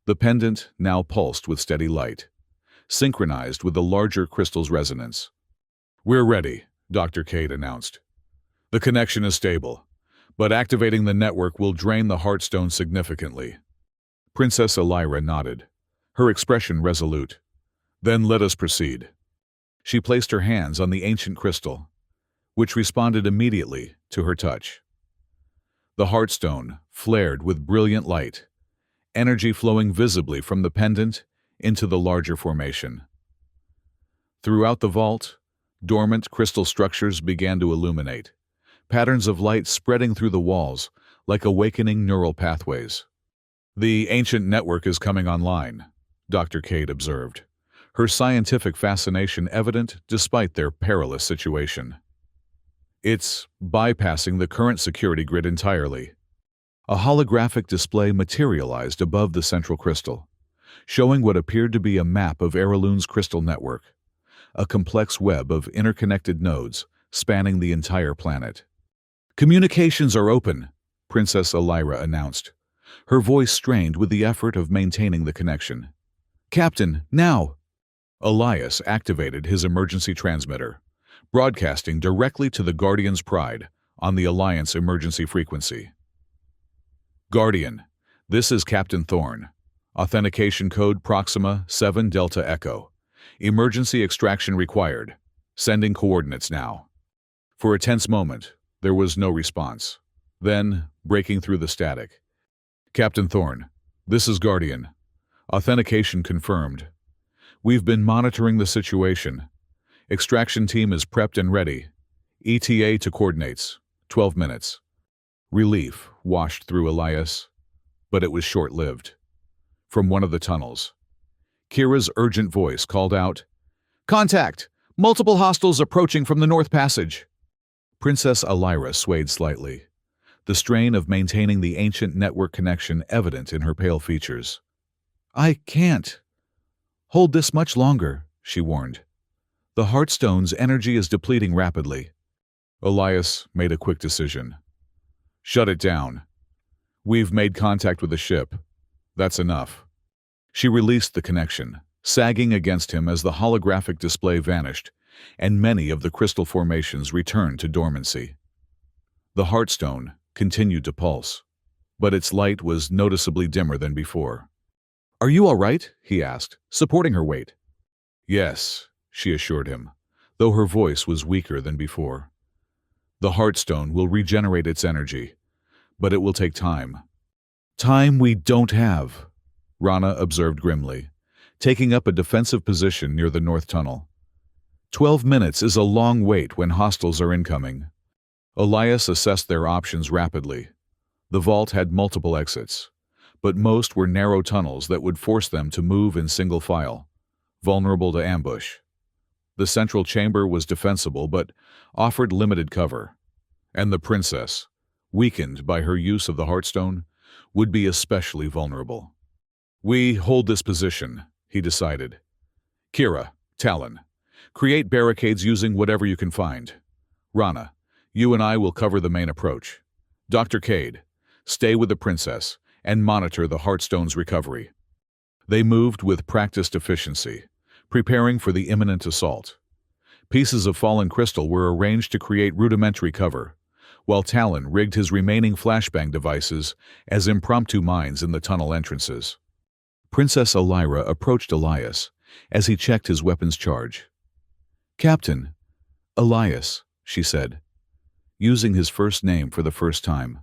The pendant now pulsed with steady light, synchronized with the larger crystal's resonance. "We're ready," Dr. Cade announced. "The connection is stable, but activating the network will drain the Heartstone significantly." Princess Elira nodded, her expression resolute. "Then let us proceed." She placed her hands on the ancient crystal, which responded immediately to her touch. The Heartstone flared with brilliant light, energy flowing visibly from the pendant into the larger formation. Throughout the vault, dormant crystal structures began to illuminate, patterns of light spreading through the walls like awakening neural pathways. "The ancient network is coming online," Dr. Cade observed, her scientific fascination evident despite their perilous situation. "It's bypassing the current security grid entirely." A holographic display materialized above the central crystal, showing what appeared to be a map of Erelun's crystal network, a complex web of interconnected nodes spanning the entire planet. "Communications are open," Princess Elira announced, her voice strained with the effort of maintaining the connection. "Captain, now!" Elias activated his emergency transmitter, broadcasting directly to the Guardian's Pride on the Alliance emergency frequency. Guardian, this is Captain Thorne. Authentication code Proxima 7 Delta Echo. Emergency extraction required. Sending coordinates now. For a tense moment, there was no response. Then, breaking through the static. Captain Thorne, this is Guardian. Authentication confirmed. We've been monitoring the situation. Extraction team is prepped and ready. ETA to coordinates. 12 minutes. Relief washed through Elias, but it was short-lived. From one of the tunnels, Kira's urgent voice called out, "Contact! Multiple hostiles approaching from the North Passage." Princess Alira swayed slightly, the strain of maintaining the ancient network connection evident in her pale features. "I can't hold this much longer," she warned. "The Heartstone's energy is depleting rapidly." Elias made a quick decision. "Shut it down. We've made contact with the ship. That's enough." She released the connection, sagging against him as the holographic display vanished, and many of the crystal formations returned to dormancy. The Heartstone continued to pulse, but its light was noticeably dimmer than before. "Are you all right?" he asked, supporting her weight. "Yes," she assured him, though her voice was weaker than before. "The Heartstone will regenerate its energy, but it will take time." "Time we don't have," Rana observed grimly, taking up a defensive position near the north tunnel. 12 minutes is a long wait when hostiles are incoming. Elias assessed their options rapidly. The vault had multiple exits, but most were narrow tunnels that would force them to move in single file, vulnerable to ambush. The central chamber was defensible but offered limited cover, and the princess, weakened by her use of the Heartstone, would be especially vulnerable. "We hold this position," he decided. "Kira, Talon, create barricades using whatever you can find. Rana, you and I will cover the main approach. Dr. Cade, stay with the princess and monitor the Heartstone's recovery." They moved with practiced efficiency, preparing for the imminent assault. Pieces of fallen crystal were arranged to create rudimentary cover, while Talon rigged his remaining flashbang devices as impromptu mines in the tunnel entrances. Princess Alira approached Elias as he checked his weapon's charge. "Captain, Elias," she said, using his first name for the first time.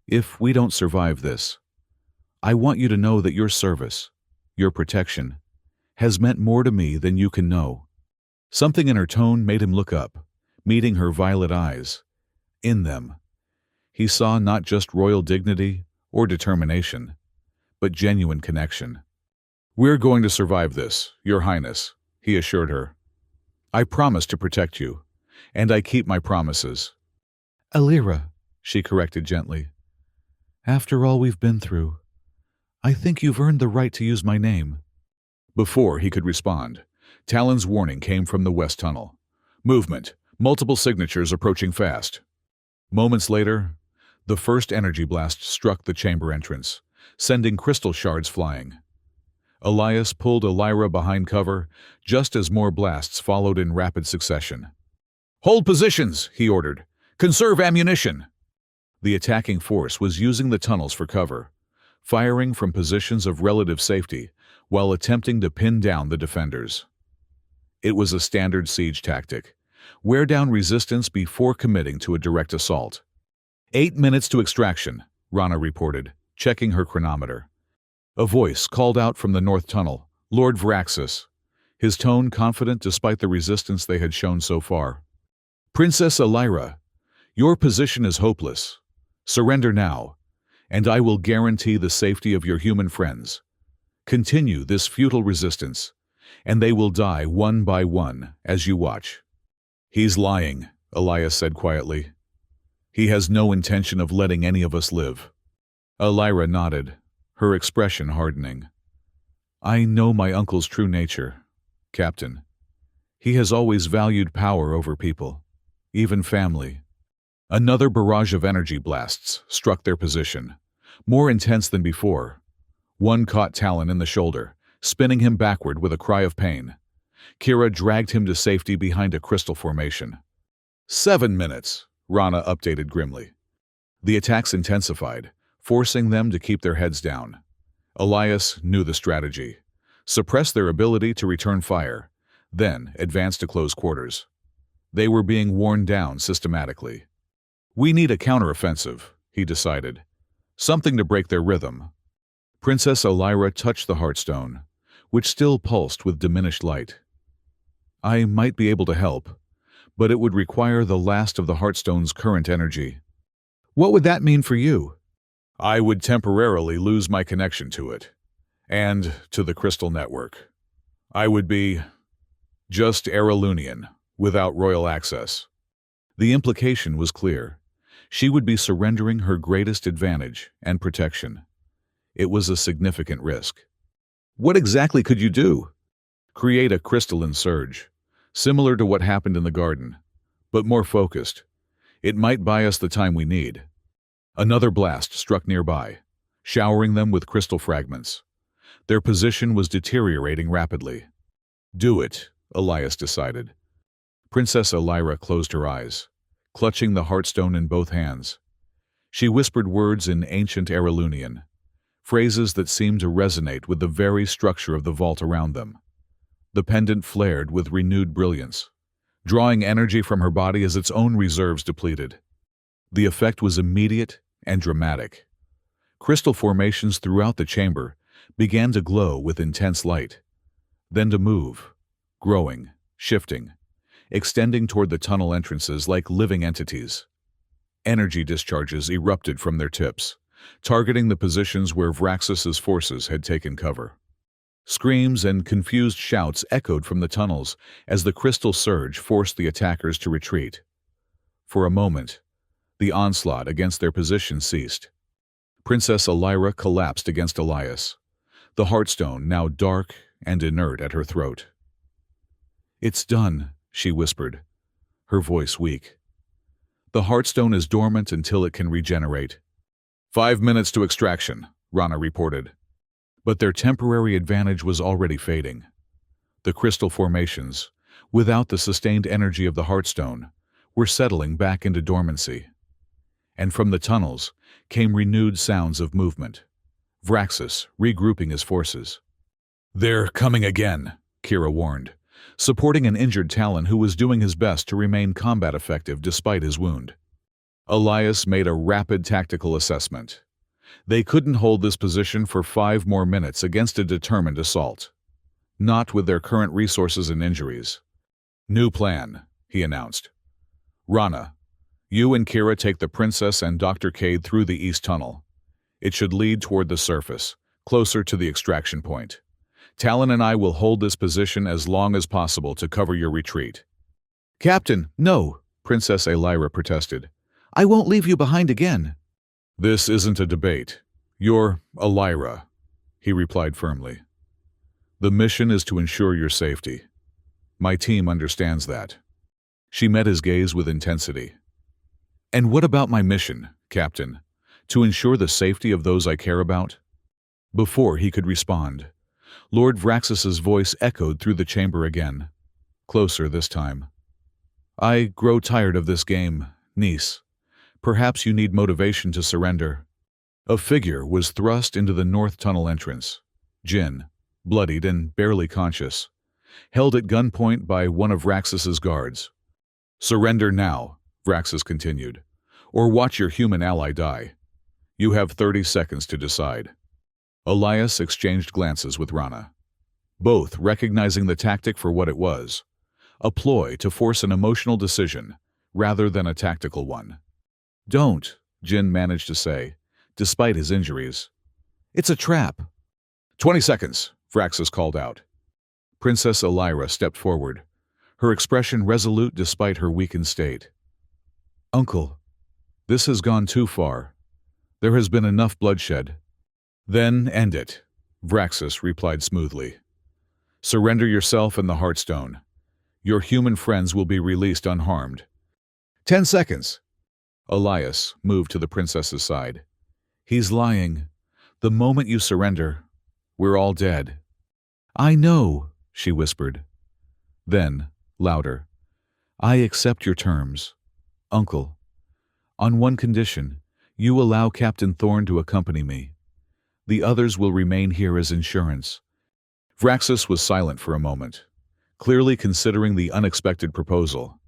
"If we don't survive this, I want you to know that your service, your protection, has meant more to me than you can know." Something in her tone made him look up, meeting her violet eyes. In them, he saw not just royal dignity or determination, but genuine connection. "We're going to survive this, Your Highness," he assured her. "I promise to protect you, and I keep my promises." "Alira," she corrected gently. "After all we've been through, I think you've earned the right to use my name." Before he could respond, Talon's warning came from the west tunnel. "Movement. Multiple signatures approaching fast." Moments later, the first energy blast struck the chamber entrance, sending crystal shards flying. Elias pulled Alira behind cover, just as more blasts followed in rapid succession. "Hold positions," he ordered. "Conserve ammunition." The attacking force was using the tunnels for cover, firing from positions of relative safety while attempting to pin down the defenders. It was a standard siege tactic. Wear down resistance before committing to a direct assault. 8 minutes to extraction, Rana reported, checking her chronometer. A voice called out from the north tunnel, Lord Vraxis, his tone confident despite the resistance they had shown so far. "Princess Alira, your position is hopeless. Surrender now, and I will guarantee the safety of your human friends. Continue this futile resistance, and they will die one by one as you watch." "He's lying," Elias said quietly. "He has no intention of letting any of us live." Alira nodded, her expression hardening. "I know my uncle's true nature, Captain. He has always valued power over people, even family." Another barrage of energy blasts struck their position, more intense than before. One caught Talon in the shoulder, spinning him backward with a cry of pain. Kira dragged him to safety behind a crystal formation. 7 minutes, Rana updated grimly. The attacks intensified, forcing them to keep their heads down. Elias knew the strategy. Suppress their ability to return fire, then advance to close quarters. They were being worn down systematically. We need a counteroffensive, he decided. Something to break their rhythm. Princess Elira touched the Heartstone, which still pulsed with diminished light. I might be able to help, but it would require the last of the Heartstone's current energy. What would that mean for you? I would temporarily lose my connection to it, and to the crystal network. I would be just Aralunian, without royal access. The implication was clear. She would be surrendering her greatest advantage and protection. It was a significant risk. What exactly could you do? Create a crystalline surge, similar to what happened in the garden, but more focused. It might buy us the time we need. Another blast struck nearby, showering them with crystal fragments. Their position was deteriorating rapidly. Do it, Elias decided. Princess Elira closed her eyes, clutching the Heartstone in both hands. She whispered words in ancient Aralunian, phrases that seemed to resonate with the very structure of the vault around them. The pendant flared with renewed brilliance, drawing energy from her body as its own reserves depleted. The effect was immediate and dramatic. Crystal formations throughout the chamber began to glow with intense light, then to move, growing, shifting, extending toward the tunnel entrances like living entities. Energy discharges erupted from their tips, targeting the positions where Vraxus's forces had taken cover. Screams and confused shouts echoed from the tunnels as the crystal surge forced the attackers to retreat. For a moment, the onslaught against their position ceased. Princess Elira collapsed against Elias, the Heartstone now dark and inert at her throat. It's done, she whispered, her voice weak. The Heartstone is dormant until it can regenerate. 5 minutes to extraction, Rana reported. But their temporary advantage was already fading. The crystal formations, without the sustained energy of the Heartstone, were settling back into dormancy. And from the tunnels came renewed sounds of movement. Vraxus regrouping his forces. They're coming again, Kira warned, supporting an injured Talon who was doing his best to remain combat effective despite his wound. Elias made a rapid tactical assessment. They couldn't hold this position for 5 more minutes against a determined assault. Not with their current resources and injuries. New plan, he announced. Rana, you and Kira take the Princess and Dr. Cade through the East Tunnel. It should lead toward the surface, closer to the extraction point. Talon and I will hold this position as long as possible to cover your retreat. Captain, no, Princess Elira protested. I won't leave you behind again. This isn't a debate. You're Elira, he replied firmly. The mission is to ensure your safety. My team understands that. She met his gaze with intensity. And what about my mission, Captain? To ensure the safety of those I care about? Before he could respond, Lord Vraxus's voice echoed through the chamber again, closer this time. I grow tired of this game, niece. Perhaps you need motivation to surrender. A figure was thrust into the north tunnel entrance. Jin, bloodied and barely conscious, held at gunpoint by one of Vraxus's guards. Surrender now, Vraxus continued, or watch your human ally die. You have 30 seconds to decide. Elias exchanged glances with Rana, both recognizing the tactic for what it was, a ploy to force an emotional decision rather than a tactical one. Don't, Jin managed to say, despite his injuries. It's a trap. 20 seconds, Vraxus called out. Princess Elira stepped forward, her expression resolute despite her weakened state. Uncle, this has gone too far. There has been enough bloodshed. Then end it, Vraxus replied smoothly. Surrender yourself and the Heartstone. Your human friends will be released unharmed. 10 seconds. Elias moved to the princess's side. He's lying. The moment you surrender, we're all dead. I know, she whispered. Then, louder, I accept your terms. Uncle, On one condition, you allow Captain Thorne to accompany me. The others will remain here as insurance. Vraxis was silent for a moment, clearly considering the unexpected proposal.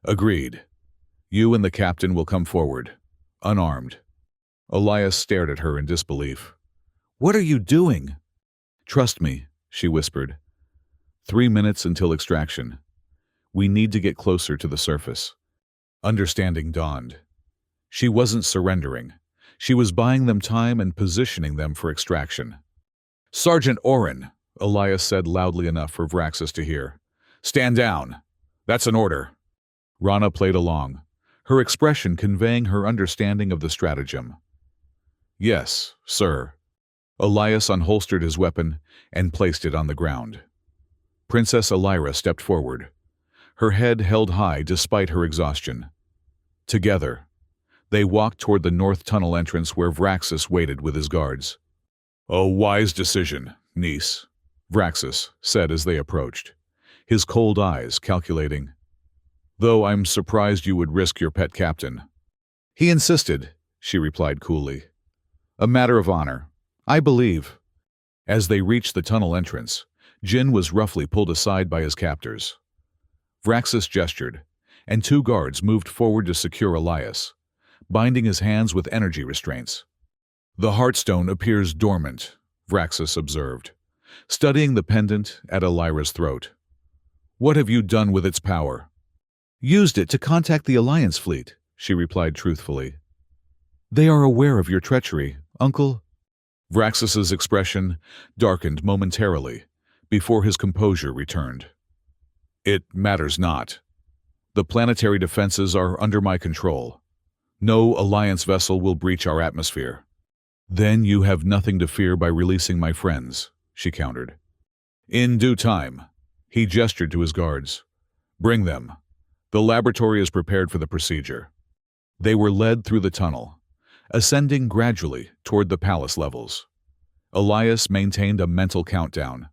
Agreed. You and the captain will come forward, unarmed. Elias stared at her in disbelief. What are you doing? Trust me, she whispered. 3 minutes until extraction. We need to get closer to the surface. Understanding dawned. She wasn't surrendering. She was buying them time and positioning them for extraction. Sergeant Oren, Elias said loudly enough for Vraxis to hear. Stand down. That's an order. Rana played along, her expression conveying her understanding of the stratagem. Yes, sir. Elias unholstered his weapon and placed it on the ground. Princess Elira stepped forward, her head held high despite her exhaustion. Together, they walked toward the north tunnel entrance where Vraxis waited with his guards. A wise decision, niece, Vraxis said as they approached, his cold eyes calculating. Though I'm surprised you would risk your pet captain. He insisted, she replied coolly. A matter of honor, I believe. As they reached the tunnel entrance, Jin was roughly pulled aside by his captors. Vraxis gestured, and 2 guards moved forward to secure Elias, binding his hands with energy restraints. The Heartstone appears dormant, Vraxis observed, studying the pendant at Elira's throat. What have you done with its power? Used it to contact the Alliance fleet, she replied truthfully. They are aware of your treachery, Uncle. Vraxis's expression darkened momentarily before his composure returned. It matters not. The planetary defenses are under my control. No Alliance vessel will breach our atmosphere. Then you have nothing to fear by releasing my friends, she countered. In due time, he gestured to his guards. Bring them. The laboratory is prepared for the procedure. They were led through the tunnel, ascending gradually toward the palace levels. Elias maintained a mental countdown,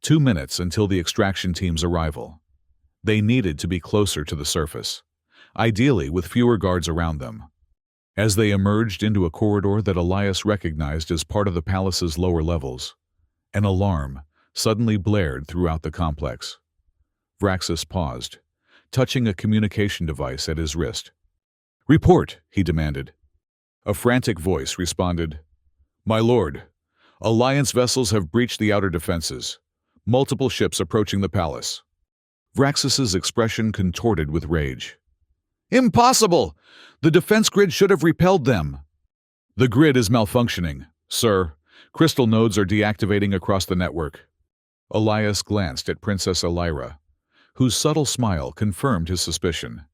2 minutes until the extraction team's arrival. They needed to be closer to the surface, ideally with fewer guards around them. As they emerged into a corridor that Elias recognized as part of the palace's lower levels, an alarm suddenly blared throughout the complex. Vraxis paused, touching a communication device at his wrist. Report, he demanded. A frantic voice responded, My lord, Alliance vessels have breached the outer defenses. Multiple ships approaching the palace. Vraxis's expression contorted with rage. Impossible! The defense grid should have repelled them. The grid is malfunctioning, sir. Crystal nodes are deactivating across the network. Elias glanced at Princess Elira, whose subtle smile confirmed his suspicion.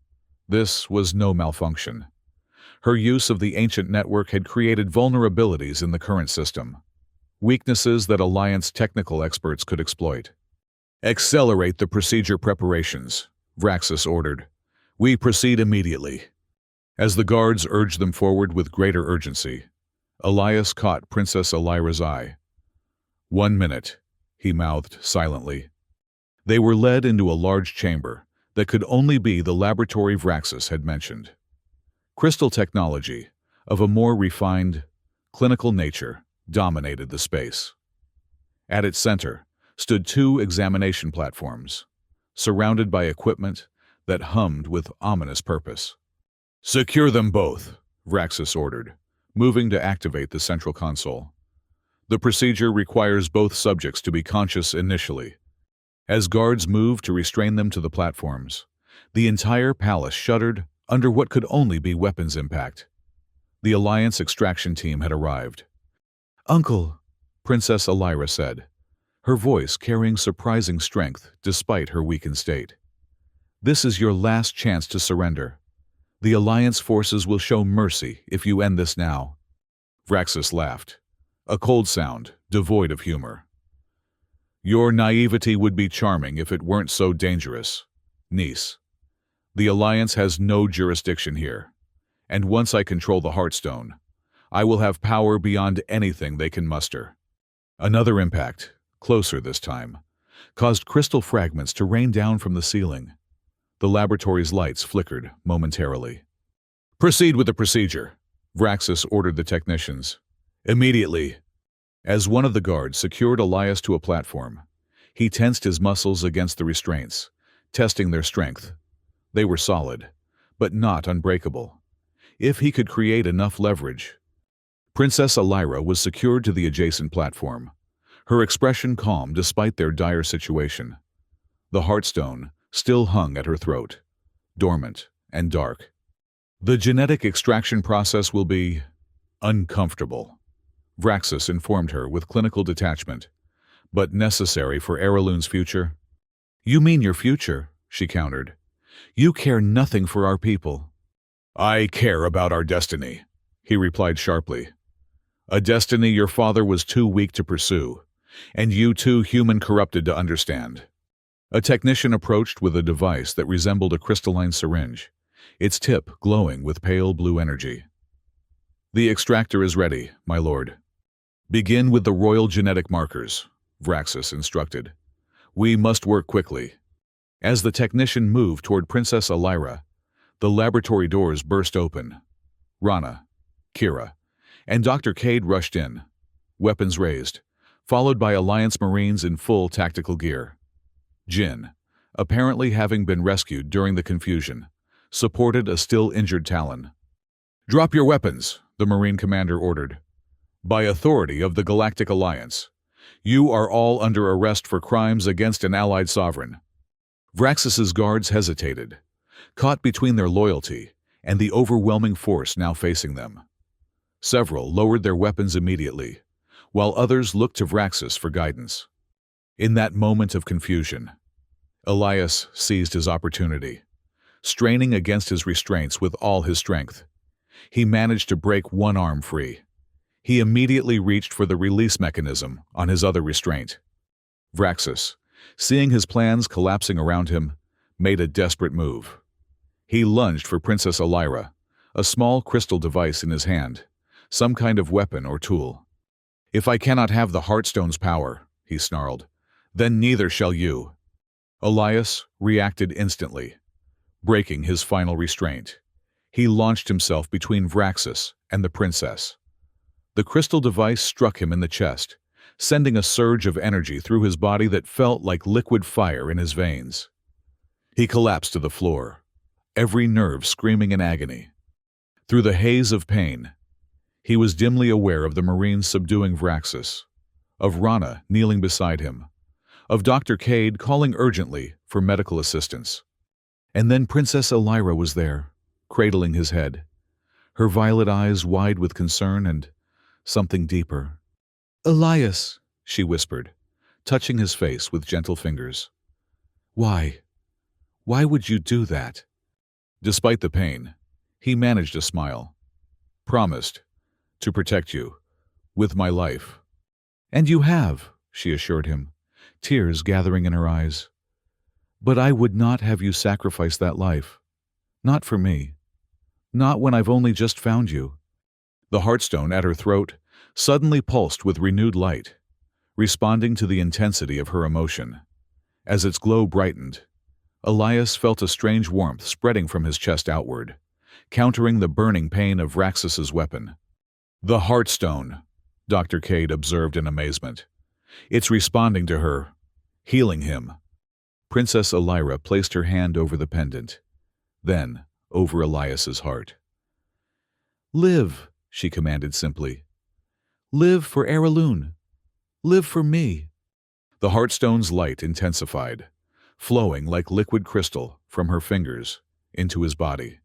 This was no malfunction. Her use of the ancient network had created vulnerabilities in the current system, weaknesses that Alliance technical experts could exploit. Accelerate the procedure preparations, Vraxis ordered. We proceed immediately. As the guards urged them forward with greater urgency, Elias caught Princess Elira's eye. 1 minute, he mouthed silently. They were led into a large chamber that could only be the laboratory Vraxis had mentioned. Crystal technology, of a more refined, clinical nature, dominated the space. At its center stood 2 examination platforms, surrounded by equipment that hummed with ominous purpose. Secure them both, Vraxis ordered, moving to activate the central console. The procedure requires both subjects to be conscious initially. As guards moved to restrain them to the platforms, the entire palace shuddered under what could only be weapons impact. The Alliance extraction team had arrived. Uncle, Princess Elira said, her voice carrying surprising strength despite her weakened state. This is your last chance to surrender. The Alliance forces will show mercy if you end this now. Vraxis laughed, a cold sound, devoid of humor. Your naivety would be charming if it weren't so dangerous, niece. The Alliance has no jurisdiction here, and once I control the Heartstone, I will have power beyond anything they can muster. Another impact, closer this time, caused crystal fragments to rain down from the ceiling. The laboratory's lights flickered momentarily. Proceed with the procedure, Vraxis ordered the technicians. Immediately. As one of the guards secured Elias to a platform, he tensed his muscles against the restraints, testing their strength. They were solid, but not unbreakable. If he could create enough leverage. Princess Elira was secured to the adjacent platform, her expression calm despite their dire situation. The Heartstone still hung at her throat, dormant and dark. The genetic extraction process will be uncomfortable, Vraxis informed her with clinical detachment, but necessary for Araloon's future. You mean your future, she countered. You care nothing for our people. I care about our destiny, he replied sharply. A destiny your father was too weak to pursue, and you too human corrupted to understand. A technician approached with a device that resembled a crystalline syringe, its tip glowing with pale blue energy. The extractor is ready, my lord. Begin with the royal genetic markers, Vraxis instructed. We must work quickly. As the technician moved toward Princess Elira, the laboratory doors burst open. Rana, Kira, and Dr. Cade rushed in, weapons raised, followed by Alliance Marines in full tactical gear. Jin, apparently having been rescued during the confusion, supported a still-injured Talon. Drop your weapons, the Marine commander ordered. By authority of the Galactic Alliance, you are all under arrest for crimes against an allied sovereign. Vraxis's guards hesitated, caught between their loyalty and the overwhelming force now facing them. Several lowered their weapons immediately, while others looked to Vraxis for guidance. In that moment of confusion, Elias seized his opportunity. Straining against his restraints with all his strength, he managed to break one arm free. He immediately reached for the release mechanism on his other restraint. Vraxis, seeing his plans collapsing around him, made a desperate move. He lunged for Princess Elira, a small crystal device in his hand, some kind of weapon or tool. If I cannot have the Heartstone's power, he snarled, then neither shall you. Elias reacted instantly. Breaking his final restraint, he launched himself between Vraxis and the princess. The crystal device struck him in the chest, sending a surge of energy through his body that felt like liquid fire in his veins. He collapsed to the floor, every nerve screaming in agony. Through the haze of pain, he was dimly aware of the Marines subduing Vraxis, of Rana kneeling beside him, of Dr. Cade calling urgently for medical assistance. And then Princess Elira was there, cradling his head, her violet eyes wide with concern and something deeper. Elias, she whispered, touching his face with gentle fingers. Why? Why would you do that? Despite the pain, he managed a smile. Promised to protect you, with my life. And you have, she assured him, tears gathering in her eyes. But I would not have you sacrifice that life. Not for me. Not when I've only just found you. The Heartstone at her throat suddenly pulsed with renewed light, responding to the intensity of her emotion. As its glow brightened, Elias felt a strange warmth spreading from his chest outward, countering the burning pain of Vraxis's weapon. The Heartstone, Dr. Cade observed in amazement. It's responding to her, healing him. Princess Elira placed her hand over the pendant, then over Elias's heart. Live, she commanded simply. Live for Araloon. Live for me. The Heartstone's light intensified, flowing like liquid crystal from her fingers into his body.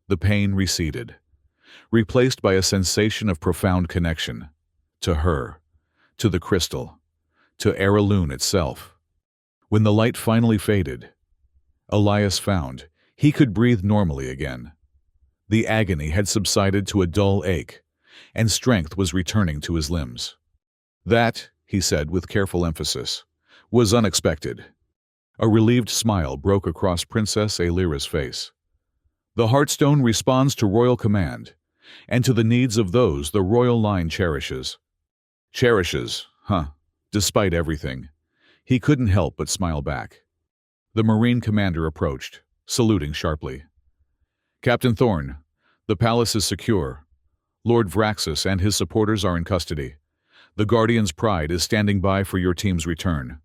The pain receded, replaced by a sensation of profound connection, to her, to the crystal, to Araloon itself. When the light finally faded, Elias found he could breathe normally again. The agony had subsided to a dull ache, and strength was returning to his limbs. That, he said with careful emphasis, was unexpected. A relieved smile broke across Princess Elira's face. The Heartstone responds to royal command, and to the needs of those the royal line cherishes. Cherishes, despite everything. He couldn't help but smile back. The Marine commander approached, saluting sharply. Captain Thorne, The palace is secure. Lord Vraxis and his supporters are in custody. The Guardian's Pride is standing by for your team's return.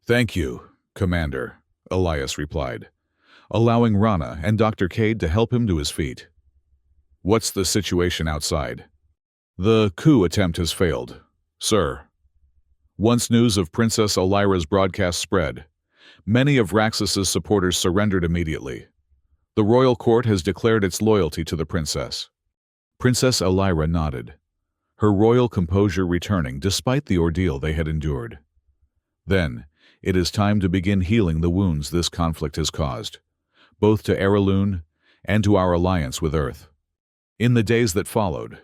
Thank you, Commander, Elias replied, allowing Rana and Dr. Cade to help him to his feet. What's the situation outside? The coup attempt has failed, sir. Once news of Princess Elira's broadcast spread, many of Vraxis's supporters surrendered immediately. The royal court has declared its loyalty to the princess. Princess Elira nodded, her royal composure returning despite the ordeal they had endured. Then, it is time to begin healing the wounds this conflict has caused, both to Araloon and to our alliance with Earth. In the days that followed,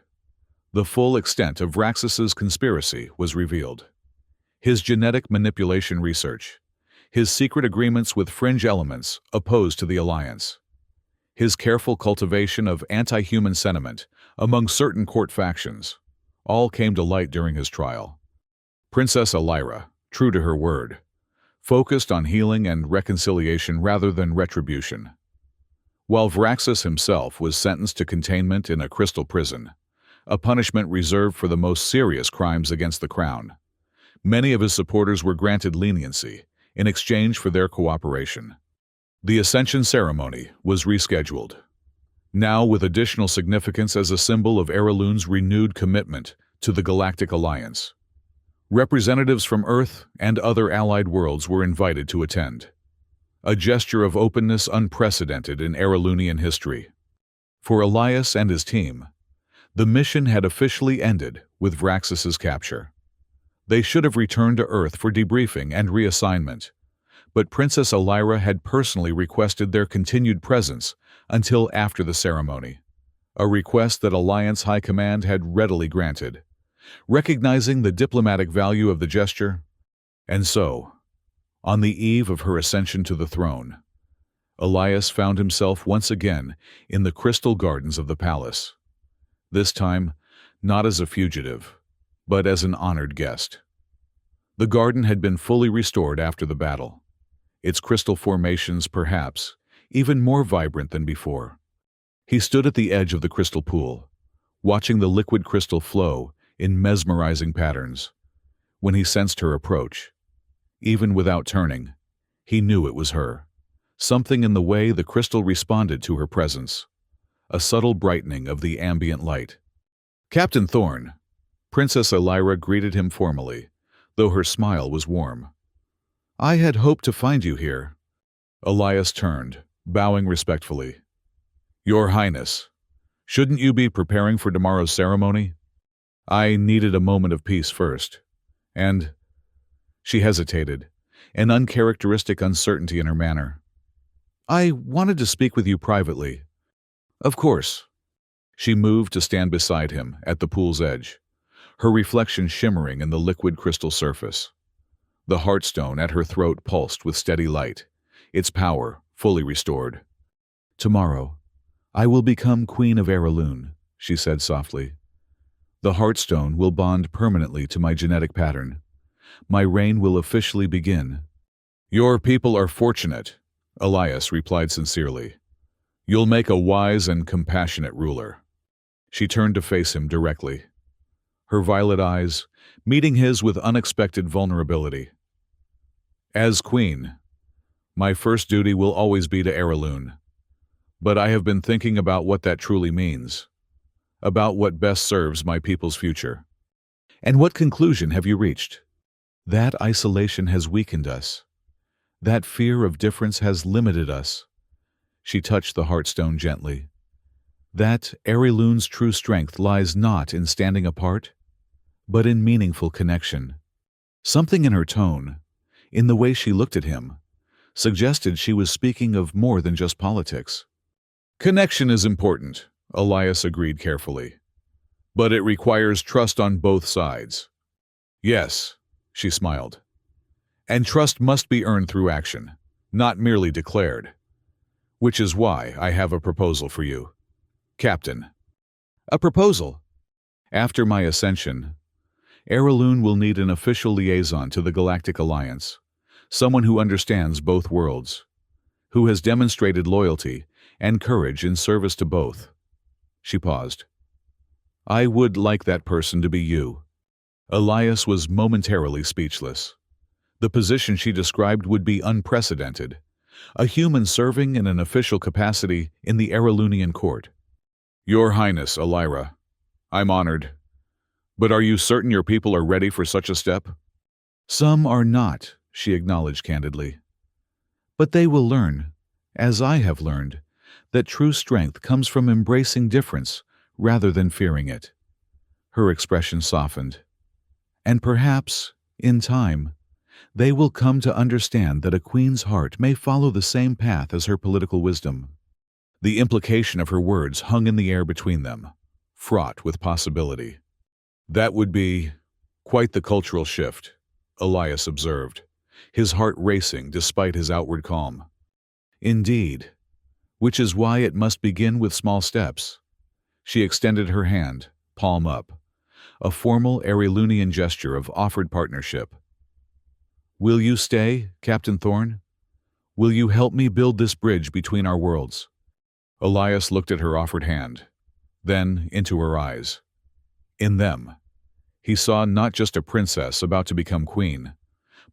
the full extent of Vraxis's conspiracy was revealed. His genetic manipulation research, his secret agreements with fringe elements opposed to the alliance, his careful cultivation of anti-human sentiment among certain court factions, all came to light during his trial. Princess Elira, true to her word, focused on healing and reconciliation rather than retribution. While Vraxis himself was sentenced to containment in a crystal prison, a punishment reserved for the most serious crimes against the crown, many of his supporters were granted leniency in exchange for their cooperation. The Ascension ceremony was rescheduled, now with additional significance as a symbol of Araloon's renewed commitment to the Galactic Alliance. Representatives from Earth and other allied worlds were invited to attend, a gesture of openness unprecedented in Araloonian history. For Elias and his team, the mission had officially ended with Vraxis's capture. They should have returned to Earth for debriefing and reassignment, but Princess Elira had personally requested their continued presence until after the ceremony, a request that Alliance High Command had readily granted, recognizing the diplomatic value of the gesture. And so, on the eve of her ascension to the throne, Elias found himself once again in the crystal gardens of the palace, this time not as a fugitive, but as an honored guest. The garden had been fully restored after the battle, its crystal formations perhaps even more vibrant than before. He stood at the edge of the crystal pool, watching the liquid crystal flow in mesmerizing patterns. When he sensed her approach, even without turning, he knew it was her. Something in the way the crystal responded to her presence, a subtle brightening of the ambient light. Captain Thorne, Princess Elira greeted him formally, though her smile was warm. I had hoped to find you here. Elias turned, bowing respectfully. Your Highness, shouldn't you be preparing for tomorrow's ceremony? I needed a moment of peace first, and... She hesitated, an uncharacteristic uncertainty in her manner. I wanted to speak with you privately. Of course. She moved to stand beside him at the pool's edge, her reflection shimmering in the liquid crystal surface. The heartstone at her throat pulsed with steady light, its power fully restored. Tomorrow, I will become Queen of Araloon, she said softly. The heartstone will bond permanently to my genetic pattern. My reign will officially begin. Your people are fortunate, Elias replied sincerely. You'll make a wise and compassionate ruler. She turned to face him directly, her violet eyes meeting his with unexpected vulnerability. As queen, my first duty will always be to Araloon. But I have been thinking about what that truly means, about what best serves my people's future. And what conclusion have you reached? That isolation has weakened us. That fear of difference has limited us. She touched the heartstone gently. That Araloon's true strength lies not in standing apart, but in meaningful connection. Something in her tone, in the way she looked at him, suggested she was speaking of more than just politics. Connection is important, Elias agreed carefully. But it requires trust on both sides. Yes, she smiled. And trust must be earned through action, not merely declared. Which is why I have a proposal for you, Captain. A proposal? After my ascension, Araloon will need an official liaison to the Galactic Alliance, someone who understands both worlds, who has demonstrated loyalty and courage in service to both. She paused. I would like that person to be you. Elias was momentarily speechless. The position she described would be unprecedented. A human serving in an official capacity in the Aralunian court. Your Highness, Elira, I'm honored. But are you certain your people are ready for such a step? Some are not, she acknowledged candidly. But they will learn, as I have learned, that true strength comes from embracing difference rather than fearing it. Her expression softened. And perhaps, in time, they will come to understand that a queen's heart may follow the same path as her political wisdom. The implication of her words hung in the air between them, fraught with possibility. That would be quite the cultural shift, Elias observed, his heart racing despite his outward calm. Indeed, which is why it must begin with small steps. She extended her hand, palm up, a formal Aralunian gesture of offered partnership. Will you stay, Captain Thorne? Will you help me build this bridge between our worlds? Elias looked at her offered hand, then into her eyes. In them, he saw not just a princess about to become queen,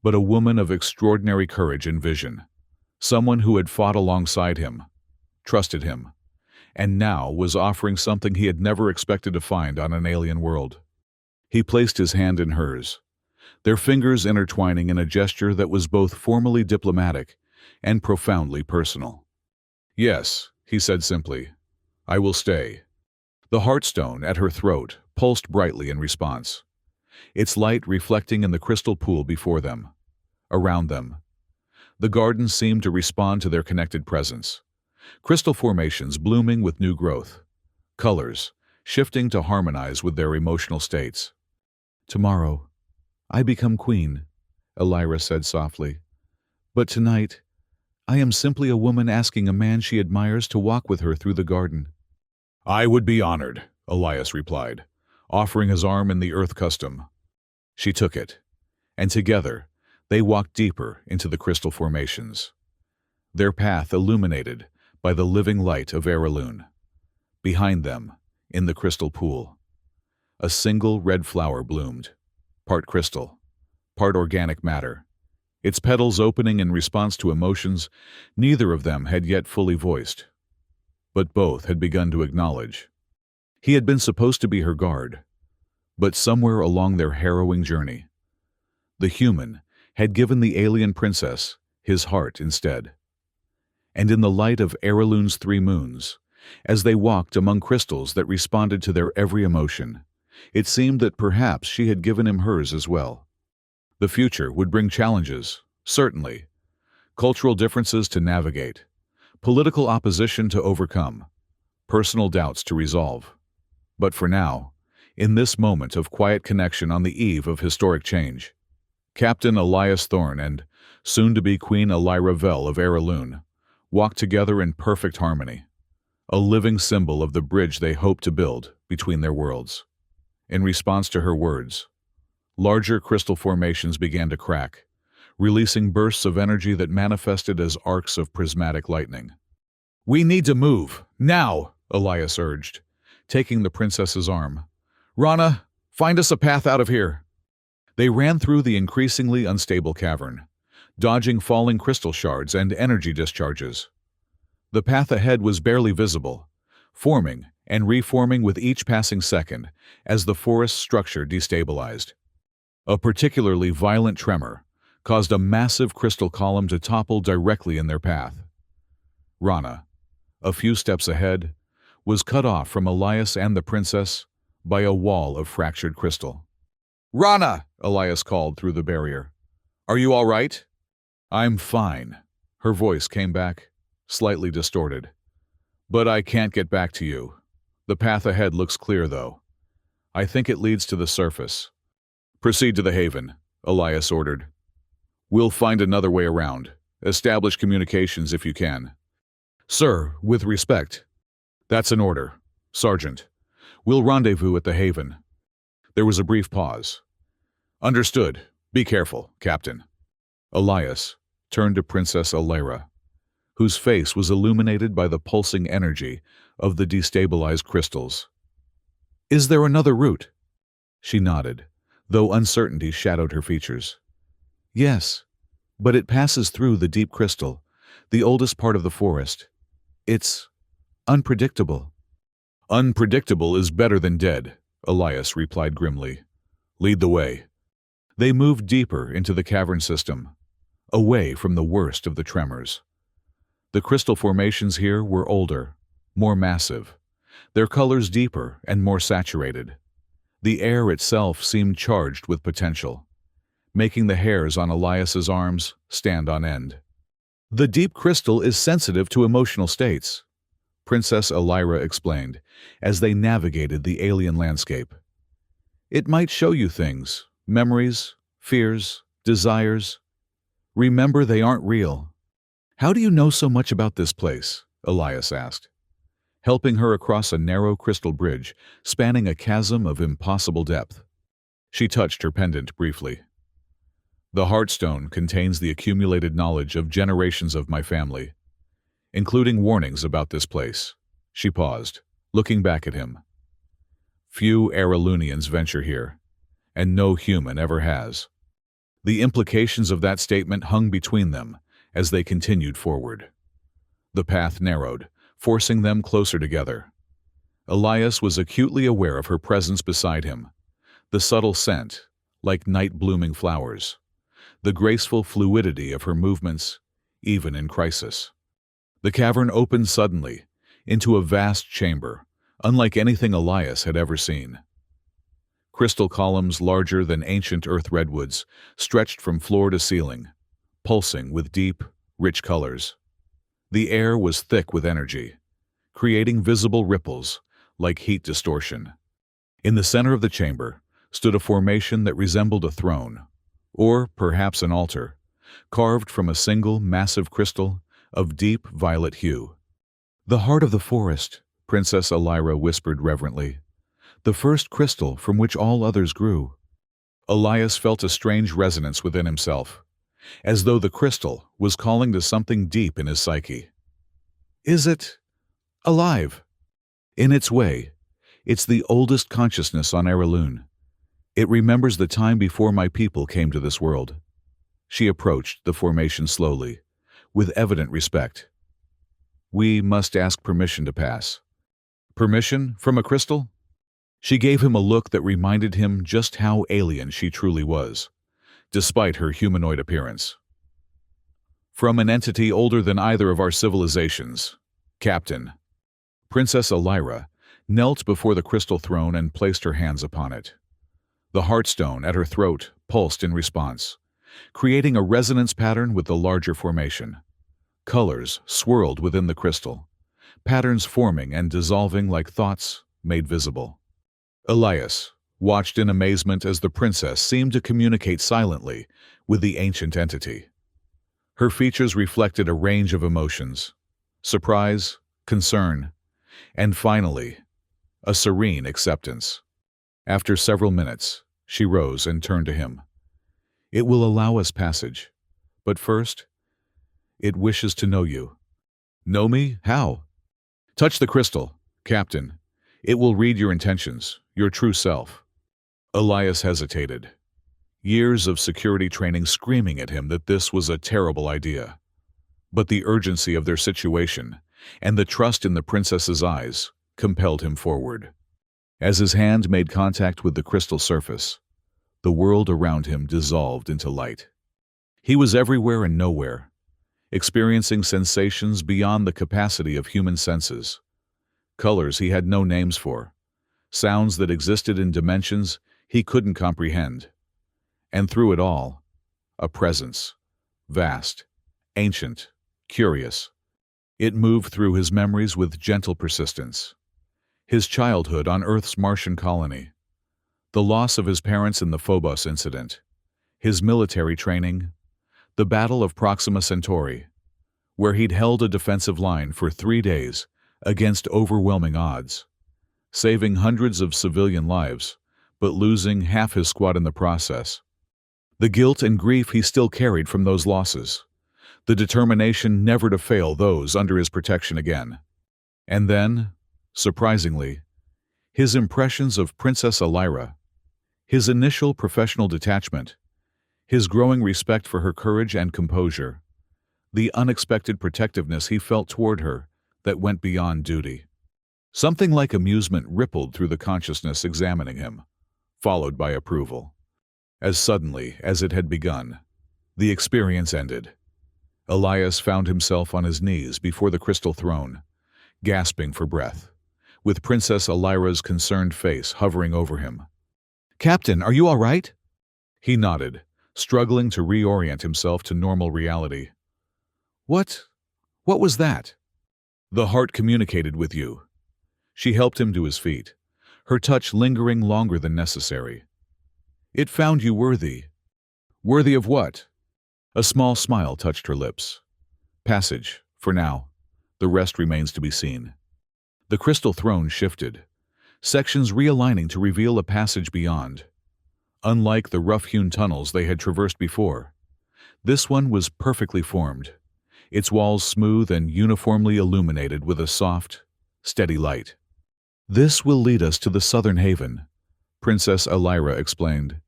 but a woman of extraordinary courage and vision, someone who had fought alongside him, trusted him, and now was offering something he had never expected to find on an alien world. He placed his hand in hers, their fingers intertwining in a gesture that was both formally diplomatic and profoundly personal. Yes, he said simply, I will stay. The heartstone at her throat pulsed brightly in response, its light reflecting in the crystal pool before them, around them. The garden seemed to respond to their connected presence, crystal formations blooming with new growth, colors shifting to harmonize with their emotional states. Tomorrow, I become queen, Elira said softly. But tonight, I am simply a woman asking a man she admires to walk with her through the garden. I would be honored, Elias replied, offering his arm in the earth custom. She took it, and together they walked deeper into the crystal formations, their path illuminated by the living light of Aralune. Behind them, in the crystal pool, a single red flower bloomed, part crystal, part organic matter, its petals opening in response to emotions neither of them had yet fully voiced, but both had begun to acknowledge. He had been supposed to be her guard, but somewhere along their harrowing journey, the human had given the alien princess his heart instead. And in the light of Aralune's 3 moons, as they walked among crystals that responded to their every emotion, it seemed that perhaps she had given him hers as well. The future would bring challenges, certainly, cultural differences to navigate, political opposition to overcome, personal doubts to resolve. But for now, in this moment of quiet connection on the eve of historic change, Captain Elias Thorne and soon-to-be Queen Elira Vell of Aralune walked together in perfect harmony, a living symbol of the bridge they hoped to build between their worlds. In response to her words, larger crystal formations began to crack, releasing bursts of energy that manifested as arcs of prismatic lightning. We need to move, now, Elias urged, taking the princess's arm. Rana, find us a path out of here. They ran through the increasingly unstable cavern, dodging falling crystal shards and energy discharges. The path ahead was barely visible, forming and reforming with each passing second as the forest structure destabilized. A particularly violent tremor caused a massive crystal column to topple directly in their path. Rana, a few steps ahead, was cut off from Elias and the princess by a wall of fractured crystal. Rana, Elias called through the barrier. Are you all right? I'm fine. Her voice came back, slightly distorted. But I can't get back to you. The path ahead looks clear, though. I think it leads to the surface. Proceed to the haven, Elias ordered. We'll find another way around. Establish communications if you can. Sir, with respect. That's an order. Sergeant. We'll rendezvous at the haven. There was a brief pause. Understood. Be careful, Captain. Elias turned to Princess Elira. whose face was illuminated by the pulsing energy of the destabilized crystals. "Is there another route?" She nodded, though uncertainty shadowed her features. "Yes, but it passes through the deep crystal, the oldest part of the forest. It's unpredictable." "Unpredictable is better than dead," Elias replied grimly. "Lead the way." They moved deeper into the cavern system, away from the worst of the tremors. The crystal formations here were older, more massive, their colors deeper and more saturated. The air itself seemed charged with potential, making the hairs on Elias's arms stand on end. "The deep crystal is sensitive to emotional states," Princess Elira explained, as they navigated the alien landscape. "It might show you things, memories, fears, desires. Remember, they aren't real." "How do you know so much about this place?" Elias asked, helping her across a narrow crystal bridge spanning a chasm of impossible depth. She touched her pendant briefly. "The Heartstone contains the accumulated knowledge of generations of my family, including warnings about this place." She paused, looking back at him. "Few Aralunians venture here, and no human ever has." The implications of that statement hung between them as they continued forward. The path narrowed, forcing them closer together. Elias was acutely aware of her presence beside him, the subtle scent, like night-blooming flowers, the graceful fluidity of her movements, even in crisis. The cavern opened suddenly, into a vast chamber, unlike anything Elias had ever seen. Crystal columns larger than ancient earth redwoods stretched from floor to ceiling, pulsing with deep, rich colors. The air was thick with energy, creating visible ripples like heat distortion. In the center of the chamber stood a formation that resembled a throne, or perhaps an altar, carved from a single massive crystal of deep violet hue. "The heart of the forest," Princess Elira whispered reverently. "The first crystal from which all others grew." Elias felt a strange resonance within himself, as though the crystal was calling to something deep in his psyche. "Is it alive?" "In its way. It's the oldest consciousness on Aralune. It remembers the time before my people came to this world." She approached the formation slowly, with evident respect. "We must ask permission to pass." "Permission from a crystal?" She gave him a look that reminded him just how alien she truly was, despite her humanoid appearance. "From an entity older than either of our civilizations, Captain." Princess Elira knelt before the crystal throne and placed her hands upon it. The heartstone at her throat pulsed in response, creating a resonance pattern with the larger formation. Colors swirled within the crystal, patterns forming and dissolving like thoughts made visible. Elias watched in amazement as the princess seemed to communicate silently with the ancient entity. Her features reflected a range of emotions: surprise, concern, and finally, a serene acceptance. After several minutes, she rose and turned to him. "It will allow us passage, but first, it wishes to know you." "Know me? How?" "Touch the crystal, Captain. It will read your intentions, your true self." Elias hesitated, years of security training screaming at him that this was a terrible idea. But the urgency of their situation and the trust in the princess's eyes compelled him forward. As his hand made contact with the crystal surface, the world around him dissolved into light. He was everywhere and nowhere, experiencing sensations beyond the capacity of human senses, colors he had no names for, sounds that existed in dimensions he couldn't comprehend. And through it all, a presence, vast, ancient, curious. It moved through his memories with gentle persistence. His childhood on Earth's Martian colony, the loss of his parents in the Phobos incident, his military training, the Battle of Proxima Centauri, where he'd held a defensive line for 3 days against overwhelming odds, saving hundreds of civilian lives, but losing half his squad in the process. The guilt and grief he still carried from those losses, the determination never to fail those under his protection again. And then, surprisingly, his impressions of Princess Elira, his initial professional detachment, his growing respect for her courage and composure, the unexpected protectiveness he felt toward her that went beyond duty. Something like amusement rippled through the consciousness examining him, followed by approval. As suddenly as it had begun, the experience ended. Elias found himself on his knees before the crystal throne, gasping for breath, with Princess Elira's concerned face hovering over him. "Captain, are you all right?" He nodded, struggling to reorient himself to normal reality. What was that?" "The heart communicated with you." She helped him to his feet, her touch lingering longer than necessary. "It found you worthy." "Worthy of what?" A small smile touched her lips. "Passage, for now. The rest remains to be seen." The crystal throne shifted, sections realigning to reveal a passage beyond. Unlike the rough-hewn tunnels they had traversed before, this one was perfectly formed, its walls smooth and uniformly illuminated with a soft, steady light. "This will lead us to the southern haven," Princess Elira explained.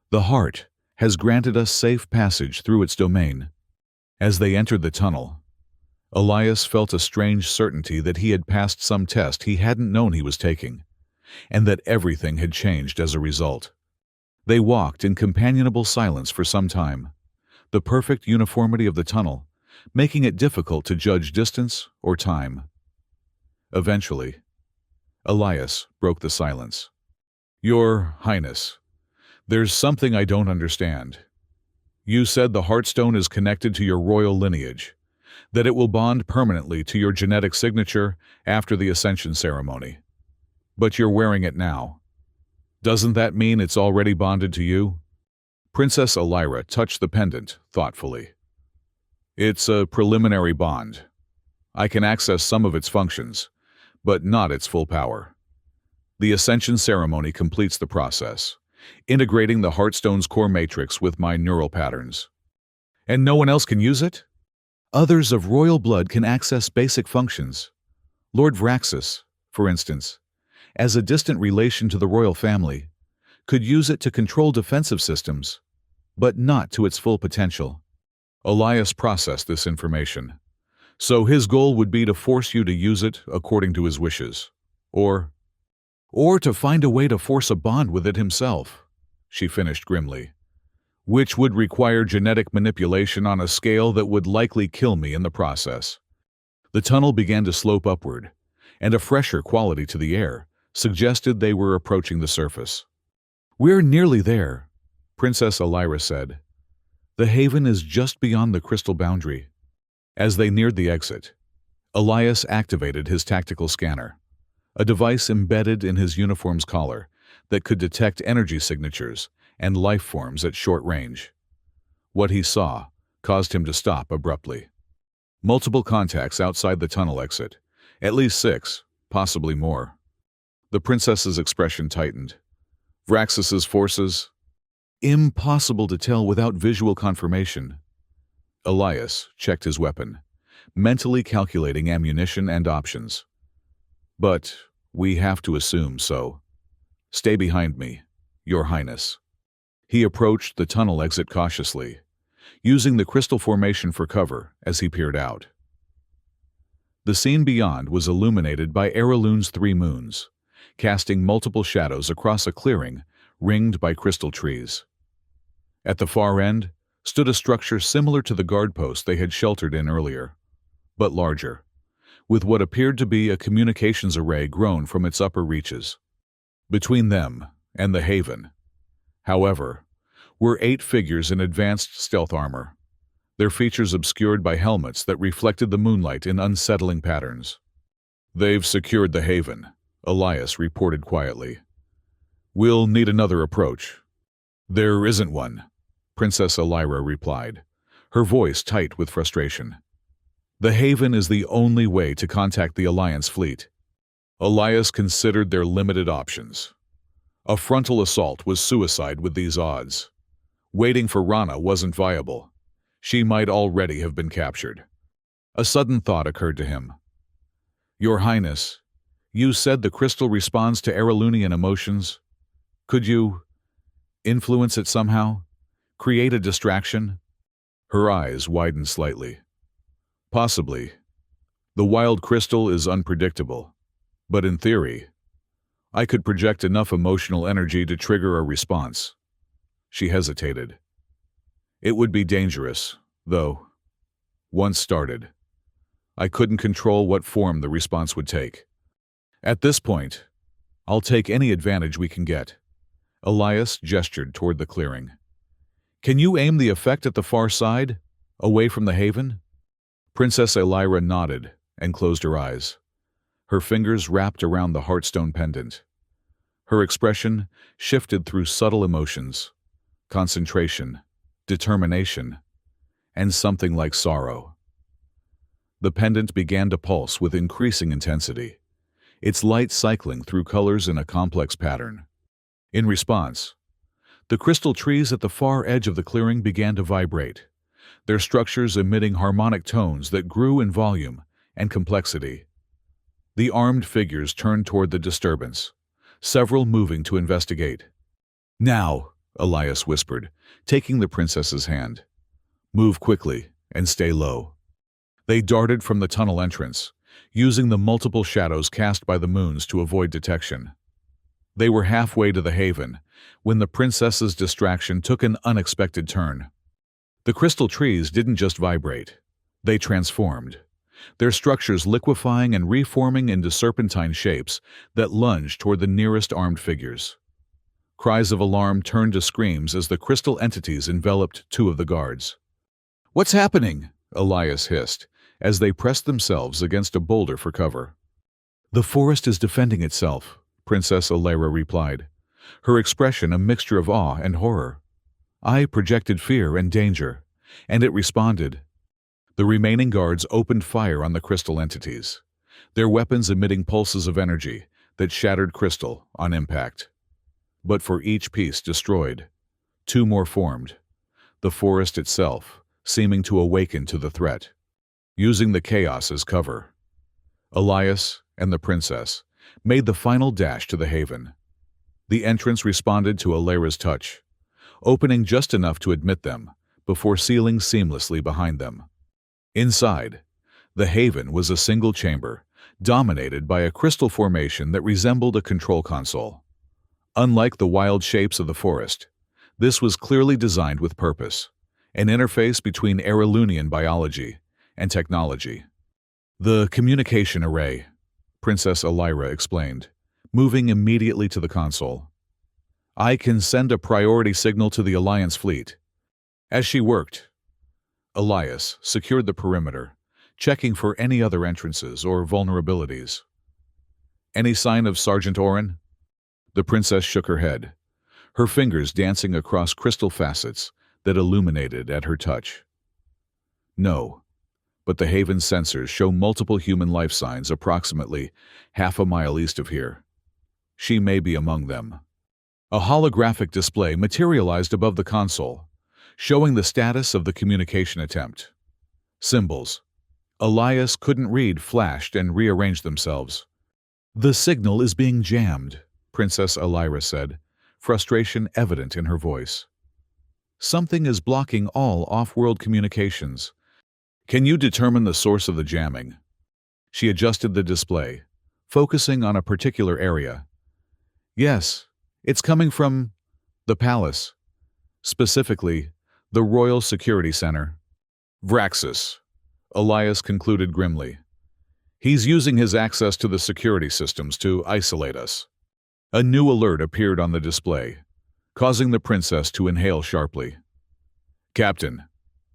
"The heart has granted us safe passage through its domain." As they entered the tunnel, Elias felt a strange certainty that he had passed some test he hadn't known he was taking, and that everything had changed as a result. They walked in companionable silence for some time, the perfect uniformity of the tunnel making it difficult to judge distance or time. Eventually, Elias broke the silence. "Your Highness, there's something I don't understand. You said the Heartstone is connected to your royal lineage, that it will bond permanently to your genetic signature after the Ascension ceremony. But you're wearing it now. Doesn't that mean it's already bonded to you?" Princess Elira touched the pendant thoughtfully. "It's a preliminary bond. I can access some of its functions, but not its full power. The Ascension ceremony completes the process, integrating the Heartstone's core matrix with my neural patterns." "And no one else can use it?" "Others of royal blood can access basic functions. Lord Vraxis, for instance, as a distant relation to the royal family, could use it to control defensive systems, but not to its full potential." Elias processed this information. So his goal would be to force you to use it according to his wishes. Or to find a way to force a bond with it himself, she finished grimly. "Which would require genetic manipulation on a scale that would likely kill me in the process." The tunnel began to slope upward, and a fresher quality to the air suggested they were approaching the surface. "We're nearly there," Princess Elira said. "The haven is just beyond the crystal boundary." As they neared the exit, Elias activated his tactical scanner, a device embedded in his uniform's collar that could detect energy signatures and life forms at short range. What he saw caused him to stop abruptly. Multiple contacts outside the tunnel exit, at least 6, possibly more. The princess's expression tightened. Vraxis's forces? Impossible to tell without visual confirmation. Elias checked his weapon, mentally calculating ammunition and options. "But we have to assume so. Stay behind me, Your Highness." He approached the tunnel exit cautiously, using the crystal formation for cover as he peered out. The scene beyond was illuminated by Erelun's 3 moons, casting multiple shadows across a clearing ringed by crystal trees. At the far end stood a structure similar to the guard post they had sheltered in earlier, but larger, with what appeared to be a communications array grown from its upper reaches. Between them and the haven, however, were 8 figures in advanced stealth armor, their features obscured by helmets that reflected the moonlight in unsettling patterns. "They've secured the haven," Elias reported quietly. "We'll need another approach." "There isn't one," Princess Elira replied, her voice tight with frustration. "The haven is the only way to contact the Alliance fleet." Elias considered their limited options. A frontal assault was suicide with these odds. Waiting for Rana wasn't viable. She might already have been captured. A sudden thought occurred to him. Your Highness, you said the crystal responds to Aralunian emotions. Could you influence it somehow? Create a distraction? Her eyes widened slightly. Possibly. The wild crystal is unpredictable. But in theory, I could project enough emotional energy to trigger a response. She hesitated. It would be dangerous, though. Once started, I couldn't control what form the response would take. At this point, I'll take any advantage we can get. Elias gestured toward the clearing. Can you aim the effect at the far side, away from the haven? Princess Elira nodded and closed her eyes. Her fingers wrapped around the heartstone pendant. Her expression shifted through subtle emotions, concentration, determination, and something like sorrow. The pendant began to pulse with increasing intensity, its light cycling through colors in a complex pattern. In response, the crystal trees at the far edge of the clearing began to vibrate, their structures emitting harmonic tones that grew in volume and complexity. The armed figures turned toward the disturbance, several moving to investigate. Now, Elias whispered, taking the princess's hand. Move quickly and stay low. They darted from the tunnel entrance, using the multiple shadows cast by the moons to avoid detection. They were halfway to the haven when the princess's distraction took an unexpected turn. The crystal trees didn't just vibrate, they transformed, their structures liquefying and reforming into serpentine shapes that lunged toward the nearest armed figures. Cries of alarm turned to screams as the crystal entities enveloped two of the guards. What's happening? Elias hissed, as they pressed themselves against a boulder for cover. The forest is defending itself, Princess Elira replied, her expression a mixture of awe and horror. I projected fear and danger, and it responded. The remaining guards opened fire on the crystal entities, their weapons emitting pulses of energy that shattered crystal on impact. But for each piece destroyed, two more formed, the forest itself seeming to awaken to the threat, using the chaos as cover. Elias and the princess made the final dash to the haven. The entrance responded to Elira's touch, opening just enough to admit them before sealing seamlessly behind them. Inside, the haven was a single chamber, dominated by a crystal formation that resembled a control console. Unlike the wild shapes of the forest, this was clearly designed with purpose, an interface between Aralunian biology and technology. The communication array, Princess Elira explained, moving immediately to the console. I can send a priority signal to the Alliance fleet. As she worked, Elias secured the perimeter, checking for any other entrances or vulnerabilities. Any sign of Sergeant Oren? The princess shook her head, her fingers dancing across crystal facets that illuminated at her touch. No, but the haven's sensors show multiple human life signs approximately half a mile east of here. She may be among them. A holographic display materialized above the console, showing the status of the communication attempt. Symbols Elias couldn't read flashed and rearranged themselves. The signal is being jammed, Princess Elira said, frustration evident in her voice. Something is blocking all off-world communications. Can you determine the source of the jamming? She adjusted the display, focusing on a particular area. Yes, it's coming from the palace, specifically the Royal Security Center. Vraxis, Elias concluded grimly. He's using his access to the security systems to isolate us. A new alert appeared on the display, causing the princess to inhale sharply. Captain,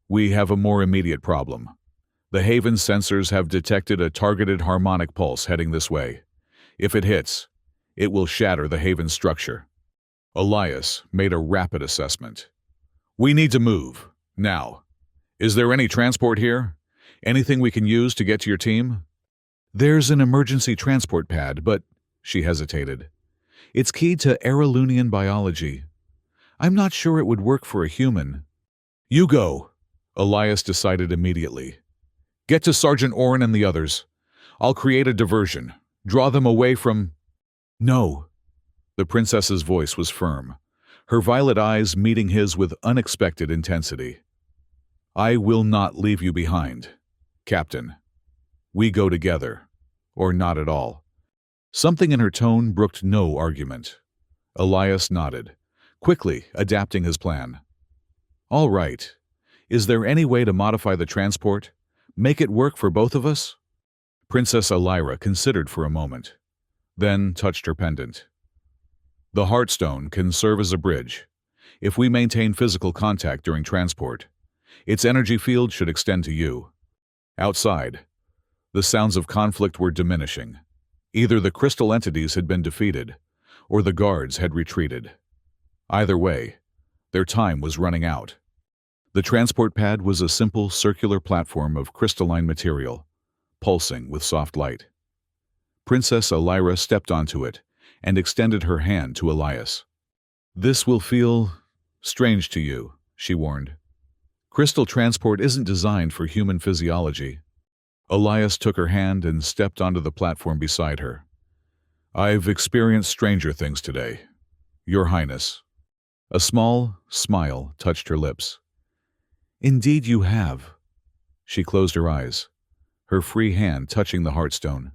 we have a more immediate problem. The Haven sensors have detected a targeted harmonic pulse heading this way. If it hits, it will shatter the Haven structure. Elias made a rapid assessment. We need to move, now. Is there any transport here? Anything we can use to get to your team? There's an emergency transport pad, but, she hesitated. It's keyed to Aralunian biology. I'm not sure it would work for a human. You go, Elias decided immediately. Get to Sergeant Orin and the others. I'll create a diversion. Draw them away from... No. The princess's voice was firm, her violet eyes meeting his with unexpected intensity. I will not leave you behind, Captain. We go together, or not at all. Something in her tone brooked no argument. Elias nodded, quickly adapting his plan. All right. Is there any way to modify the transport? Make it work for both of us? Princess Elira considered for a moment, then touched her pendant. The Heartstone can serve as a bridge. If we maintain physical contact during transport, its energy field should extend to you. Outside, the sounds of conflict were diminishing. Either the crystal entities had been defeated, or the guards had retreated. Either way, their time was running out. The transport pad was a simple circular platform of crystalline material, pulsing with soft light. Princess Elira stepped onto it and extended her hand to Elias. This will feel strange to you, she warned. Crystal transport isn't designed for human physiology. Elias took her hand and stepped onto the platform beside her. I've experienced stranger things today, Your Highness. A small smile touched her lips. Indeed you have. She closed her eyes, her free hand touching the Heartstone.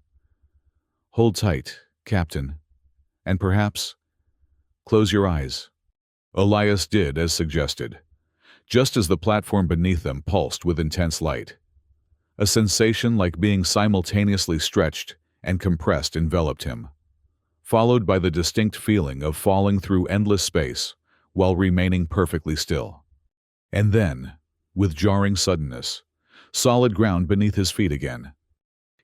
Hold tight, Captain, and perhaps close your eyes. Elias did as suggested, just as the platform beneath them pulsed with intense light. A sensation like being simultaneously stretched and compressed enveloped him, followed by the distinct feeling of falling through endless space while remaining perfectly still. And then, with jarring suddenness, solid ground beneath his feet again.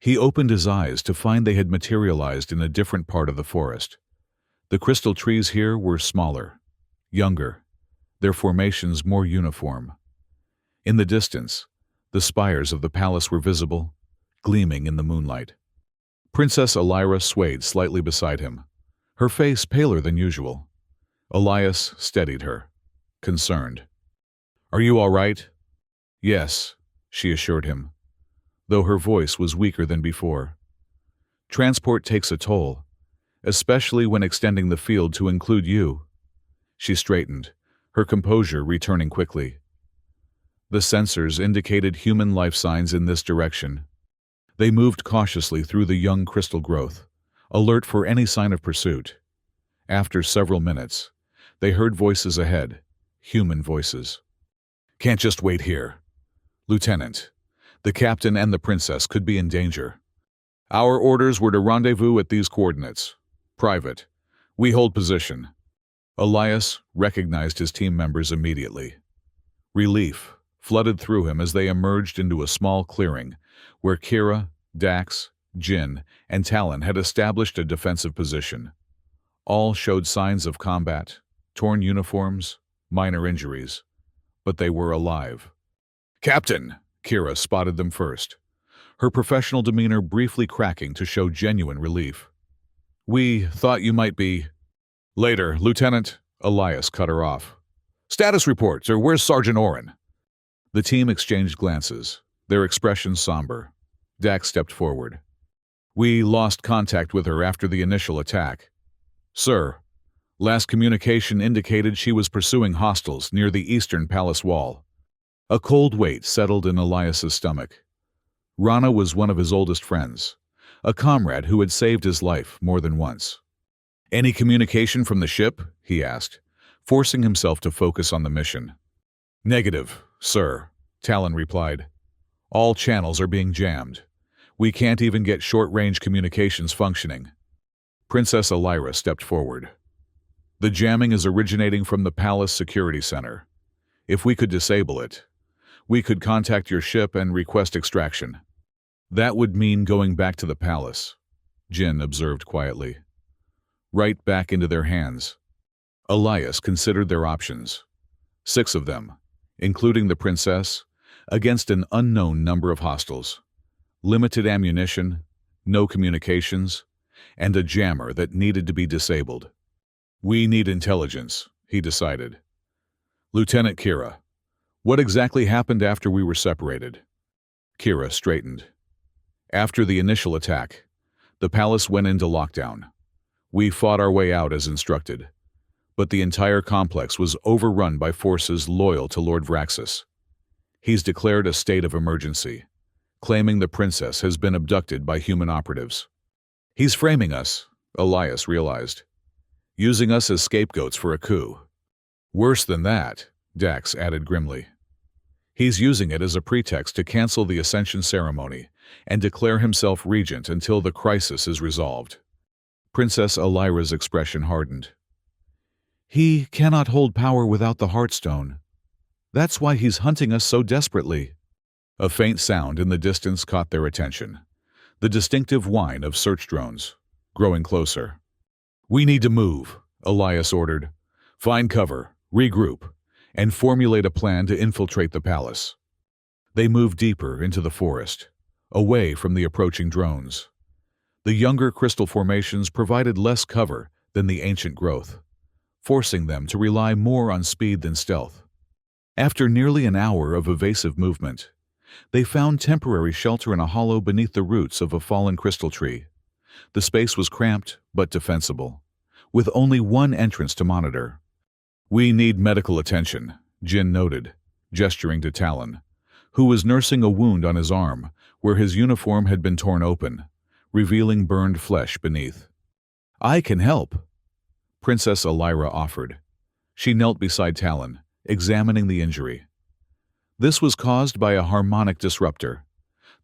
He opened his eyes to find they had materialized in a different part of the forest. The crystal trees here were smaller, younger, their formations more uniform. In the distance, the spires of the palace were visible, gleaming in the moonlight. Princess Elira swayed slightly beside him, her face paler than usual. Elias steadied her, concerned. Are you all right? Yes, she assured him, though her voice was weaker than before. Transport takes a toll, especially when extending the field to include you. She straightened, her composure returning quickly. The sensors indicated human life signs in this direction. They moved cautiously through the young crystal growth, alert for any sign of pursuit. After several minutes, they heard voices ahead, human voices. Can't just wait here. Lieutenant, the captain and the princess could be in danger. Our orders were to rendezvous at these coordinates. Private. We hold position. Elias recognized his team members immediately. Relief flooded through him as they emerged into a small clearing where Kira, Dax, Jin, and Talon had established a defensive position. All showed signs of combat, torn uniforms, minor injuries, but they were alive. Captain! Kira spotted them first, her professional demeanor briefly cracking to show genuine relief. We thought you might be... Later, Lieutenant, Elias cut her off. Status reports, or where's Sergeant Orin? The team exchanged glances, their expressions somber. Dax stepped forward. We lost contact with her after the initial attack. Sir, last communication indicated she was pursuing hostiles near the eastern palace wall. A cold weight settled in Elias's stomach. Rana was one of his oldest friends, a comrade who had saved his life more than once. Any communication from the ship? He asked, forcing himself to focus on the mission. Negative, sir, Talon replied. All channels are being jammed. We can't even get short-range communications functioning. Princess Elira stepped forward. The jamming is originating from the palace security center. If we could disable it, we could contact your ship and request extraction. That would mean going back to the palace, Jin observed quietly. Right back into their hands. Elias considered their options. 6 of them, including the princess, against an unknown number of hostiles. Limited ammunition, no communications, and a jammer that needed to be disabled. We need intelligence, he decided. Lieutenant Kira, What exactly happened after we were separated? Kira straightened. After the initial attack, the palace went into lockdown. We fought our way out as instructed, but the entire complex was overrun by forces loyal to Lord Vraxis. He's declared a state of emergency, claiming the princess has been abducted by human operatives. He's framing us, Elias realized, using us as scapegoats for a coup. Worse than that, Dax added grimly. He's using it as a pretext to cancel the Ascension ceremony and declare himself regent until the crisis is resolved. Princess Elira's expression hardened. He cannot hold power without the Heartstone. That's why he's hunting us so desperately. A faint sound in the distance caught their attention. The distinctive whine of search drones, growing closer. We need to move, Elias ordered. Find cover, regroup, and formulate a plan to infiltrate the palace. They moved deeper into the forest, away from the approaching drones. The younger crystal formations provided less cover than the ancient growth, forcing them to rely more on speed than stealth. After nearly an hour of evasive movement, they found temporary shelter in a hollow beneath the roots of a fallen crystal tree. The space was cramped but defensible, with only one entrance to monitor. We need medical attention, Jin noted, gesturing to Talon, who was nursing a wound on his arm where his uniform had been torn open, revealing burned flesh beneath. I can help, Princess Elira offered. She knelt beside Talon, examining the injury. This was caused by a harmonic disruptor.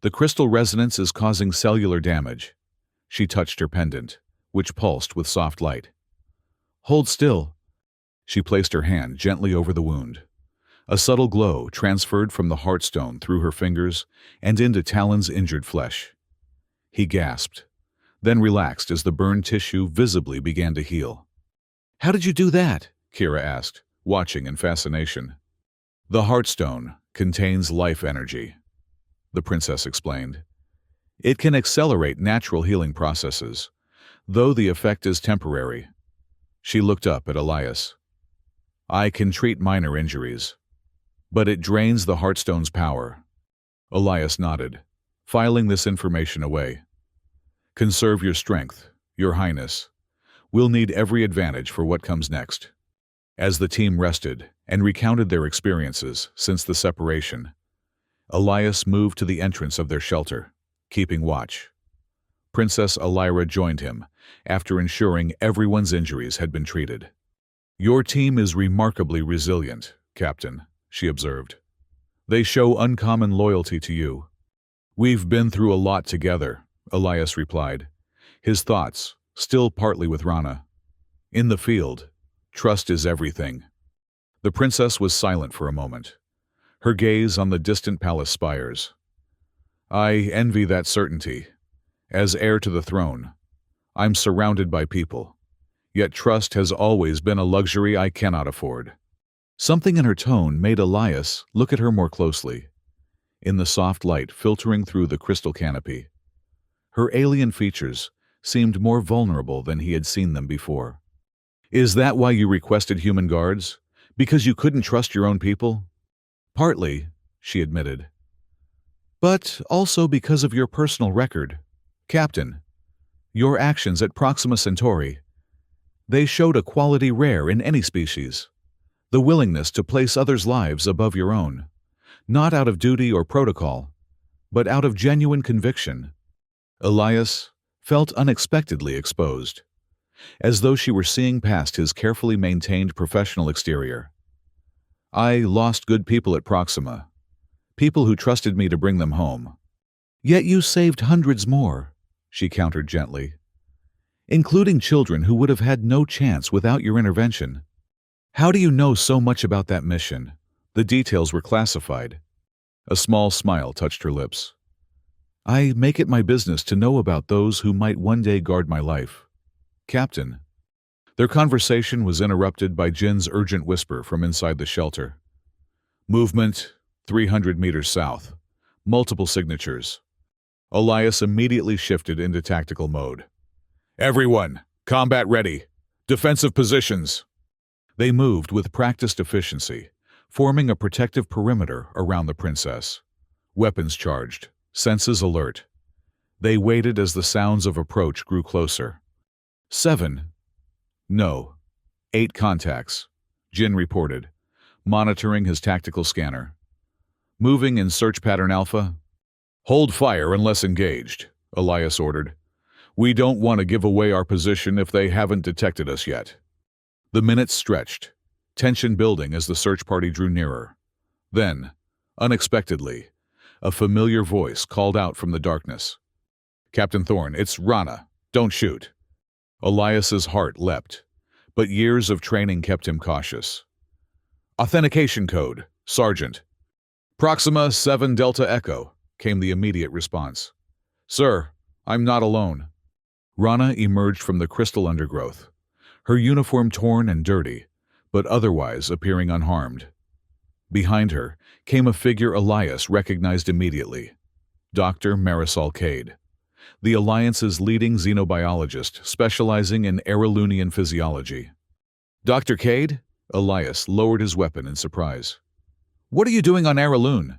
The crystal resonance is causing cellular damage. She touched her pendant, which pulsed with soft light. Hold still. She placed her hand gently over the wound. A subtle glow transferred from the Heartstone through her fingers and into Talon's injured flesh. He gasped, then relaxed as the burned tissue visibly began to heal. How did you do that? Kira asked, watching in fascination. The Heartstone contains life energy, the princess explained. It can accelerate natural healing processes, though the effect is temporary. She looked up at Elias. I can treat minor injuries, but it drains the Heartstone's power. Elias nodded, filing this information away. Conserve your strength, Your Highness. We'll need every advantage for what comes next. As the team rested and recounted their experiences since the separation, Elias moved to the entrance of their shelter, keeping watch. Princess Elira joined him after ensuring everyone's injuries had been treated. Your team is remarkably resilient, Captain, she observed. They show uncommon loyalty to you. We've been through a lot together, Elias replied, his thoughts still partly with Rana. In the field, trust is everything. The princess was silent for a moment, her gaze on the distant palace spires. I envy that certainty. As heir to the throne, I'm surrounded by people, yet trust has always been a luxury I cannot afford. Something in her tone made Elias look at her more closely. In the soft light filtering through the crystal canopy, her alien features seemed more vulnerable than he had seen them before. Is that why you requested human guards? Because you couldn't trust your own people? Partly, she admitted. But also because of your personal record. Captain, your actions at Proxima Centauri, they showed a quality rare in any species. The willingness to place others' lives above your own, not out of duty or protocol, but out of genuine conviction. Elias felt unexpectedly exposed, as though she were seeing past his carefully maintained professional exterior. I lost good people at Proxima, people who trusted me to bring them home. Yet you saved hundreds more, she countered gently, including children who would have had no chance without your intervention. How do you know so much about that mission? The details were classified. A small smile touched her lips. I make it my business to know about those who might one day guard my life. Captain. Their conversation was interrupted by Jin's urgent whisper from inside the shelter. Movement 300 meters south. Multiple signatures. Elias immediately shifted into tactical mode. Everyone, combat ready. Defensive positions. They moved with practiced efficiency, forming a protective perimeter around the princess. Weapons charged, senses alert. They waited as the sounds of approach grew closer. 7. No. 8 contacts, Jin reported, monitoring his tactical scanner. Moving in search pattern alpha? Hold fire unless engaged, Elias ordered. We don't want to give away our position if they haven't detected us yet. The minutes stretched, tension building as the search party drew nearer. Then, unexpectedly, a familiar voice called out from the darkness. Captain Thorne, it's Rana. Don't shoot. Elias's heart leapt, but years of training kept him cautious. Authentication code, Sergeant. Proxima 7 Delta Echo, came the immediate response. Sir, I'm not alone. Rana emerged from the crystal undergrowth, her uniform torn and dirty, but otherwise appearing unharmed. Behind her came a figure Elias recognized immediately, Dr. Marisol Cade, the Alliance's leading xenobiologist specializing in Aralunian physiology. Dr. Cade? Elias lowered his weapon in surprise. What are you doing on Aralune?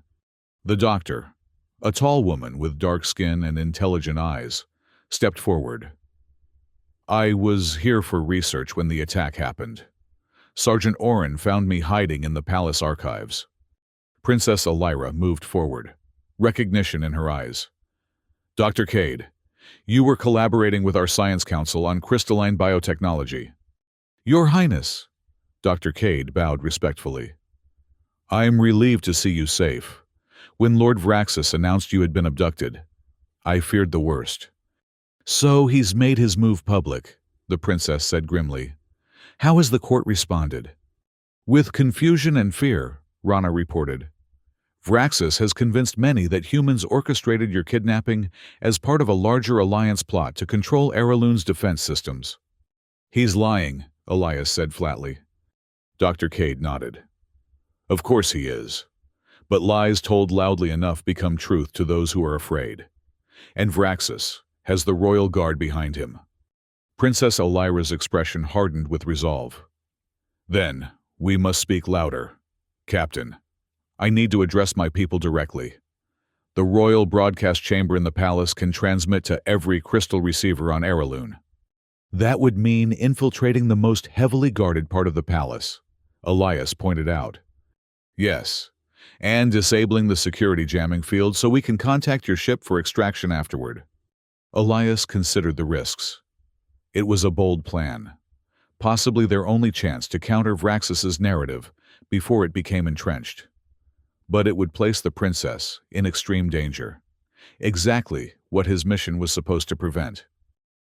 The doctor, a tall woman with dark skin and intelligent eyes, stepped forward. I was here for research when the attack happened. Sergeant Oren found me hiding in the palace archives. Princess Elira moved forward, recognition in her eyes. Dr. Cade, you were collaborating with our Science Council on crystalline biotechnology. Your Highness, Dr. Cade bowed respectfully. I am relieved to see you safe. When Lord Vraxis announced you had been abducted, I feared the worst. So he's made his move public, the princess said grimly. How has the court responded? With confusion and fear, Rana reported. Vraxis has convinced many that humans orchestrated your kidnapping as part of a larger alliance plot to control Aralune's defense systems. He's lying, Elias said flatly. Dr. Cade nodded. Of course he is. But lies told loudly enough become truth to those who are afraid. And Vraxis has the royal guard behind him. Princess Elira's expression hardened with resolve. Then, we must speak louder. Captain, I need to address my people directly. The royal broadcast chamber in the palace can transmit to every crystal receiver on Aralune. That would mean infiltrating the most heavily guarded part of the palace, Elias pointed out. Yes, and disabling the security jamming field so we can contact your ship for extraction afterward. Elias considered the risks. It was a bold plan, possibly their only chance to counter Vraxis's narrative before it became entrenched. But it would place the princess in extreme danger, exactly what his mission was supposed to prevent.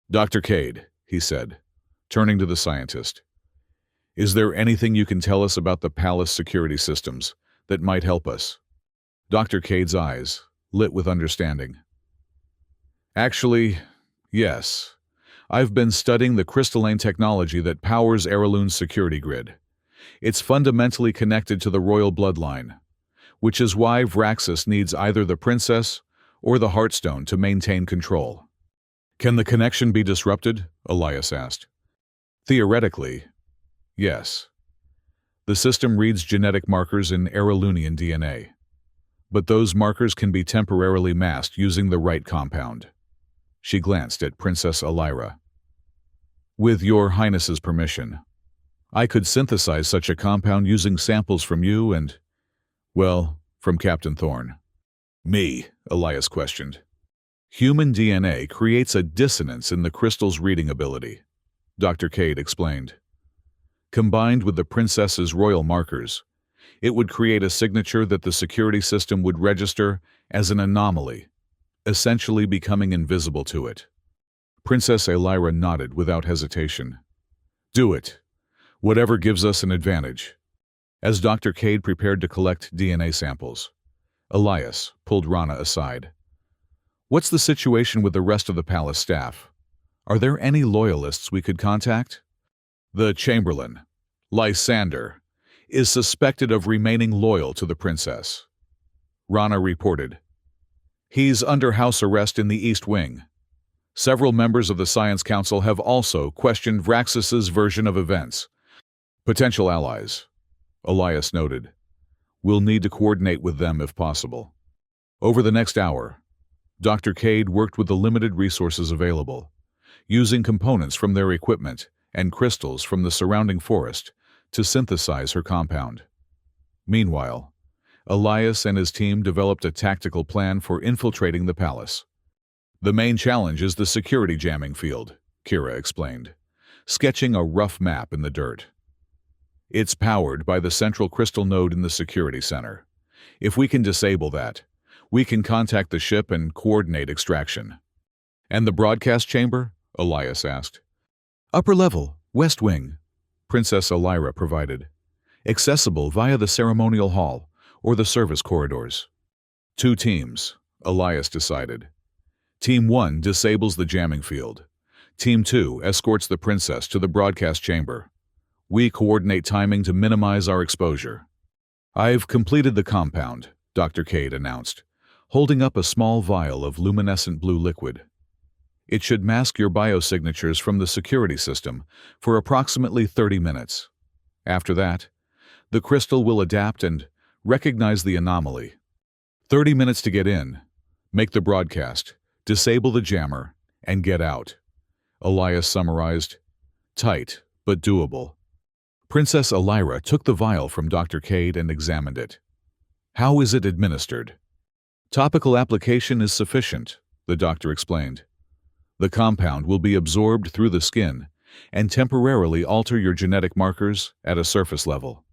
Dr. Cade, he said, turning to the scientist, is there anything you can tell us about the palace security systems that might help us? Dr. Cade's eyes lit with understanding. Actually, yes. I've been studying the crystalline technology that powers Aralune's security grid. It's fundamentally connected to the royal bloodline, which is why Vraxis needs either the princess or the Heartstone to maintain control. Can the connection be disrupted? Elias asked. Theoretically, yes. The system reads genetic markers in Aralunian DNA, but those markers can be temporarily masked using the right compound. She glanced at Princess Elira. With your Highness's permission, I could synthesize such a compound using samples from you and, well, from Captain Thorne. Me, Elias questioned. Human DNA creates a dissonance in the crystal's reading ability, Dr. Cade explained. Combined with the princess's royal markers, it would create a signature that the security system would register as an anomaly, essentially becoming invisible to it. Princess Elira nodded without hesitation. Do it. Whatever gives us an advantage. As Dr. Cade prepared to collect DNA samples, Elias pulled Rana aside. What's the situation with the rest of the palace staff? Are there any loyalists we could contact? The Chamberlain, Lysander, is suspected of remaining loyal to the princess. Rana reported. He's under house arrest in the East Wing. Several members of the Science Council have also questioned Vraxis's version of events. Potential allies, Elias noted. We'll need to coordinate with them if possible. Over the next hour, Dr. Cade worked with the limited resources available, using components from their equipment and crystals from the surrounding forest to synthesize her compound. Meanwhile, Elias and his team developed a tactical plan for infiltrating the palace. The main challenge is the security jamming field, Kira explained, sketching a rough map in the dirt. It's powered by the central crystal node in the security center. If we can disable that, we can contact the ship and coordinate extraction. And the broadcast chamber? Elias asked. Upper level, west wing, Princess Elira provided. Accessible via the ceremonial hall or the service corridors. 2 teams, Elias decided. Team 1 disables the jamming field. Team 2 escorts the princess to the broadcast chamber. We coordinate timing to minimize our exposure. I've completed the compound, Dr. Cade announced, holding up a small vial of luminescent blue liquid. It should mask your biosignatures from the security system for approximately 30 minutes. After that, the crystal will adapt and recognize the anomaly. 30 minutes to get in, make the broadcast, disable the jammer, and get out. Elias summarized. Tight, but doable. Princess Elira took the vial from Dr. Cade and examined it. How is it administered? Topical application is sufficient, the doctor explained. The compound will be absorbed through the skin and temporarily alter your genetic markers at a surface level.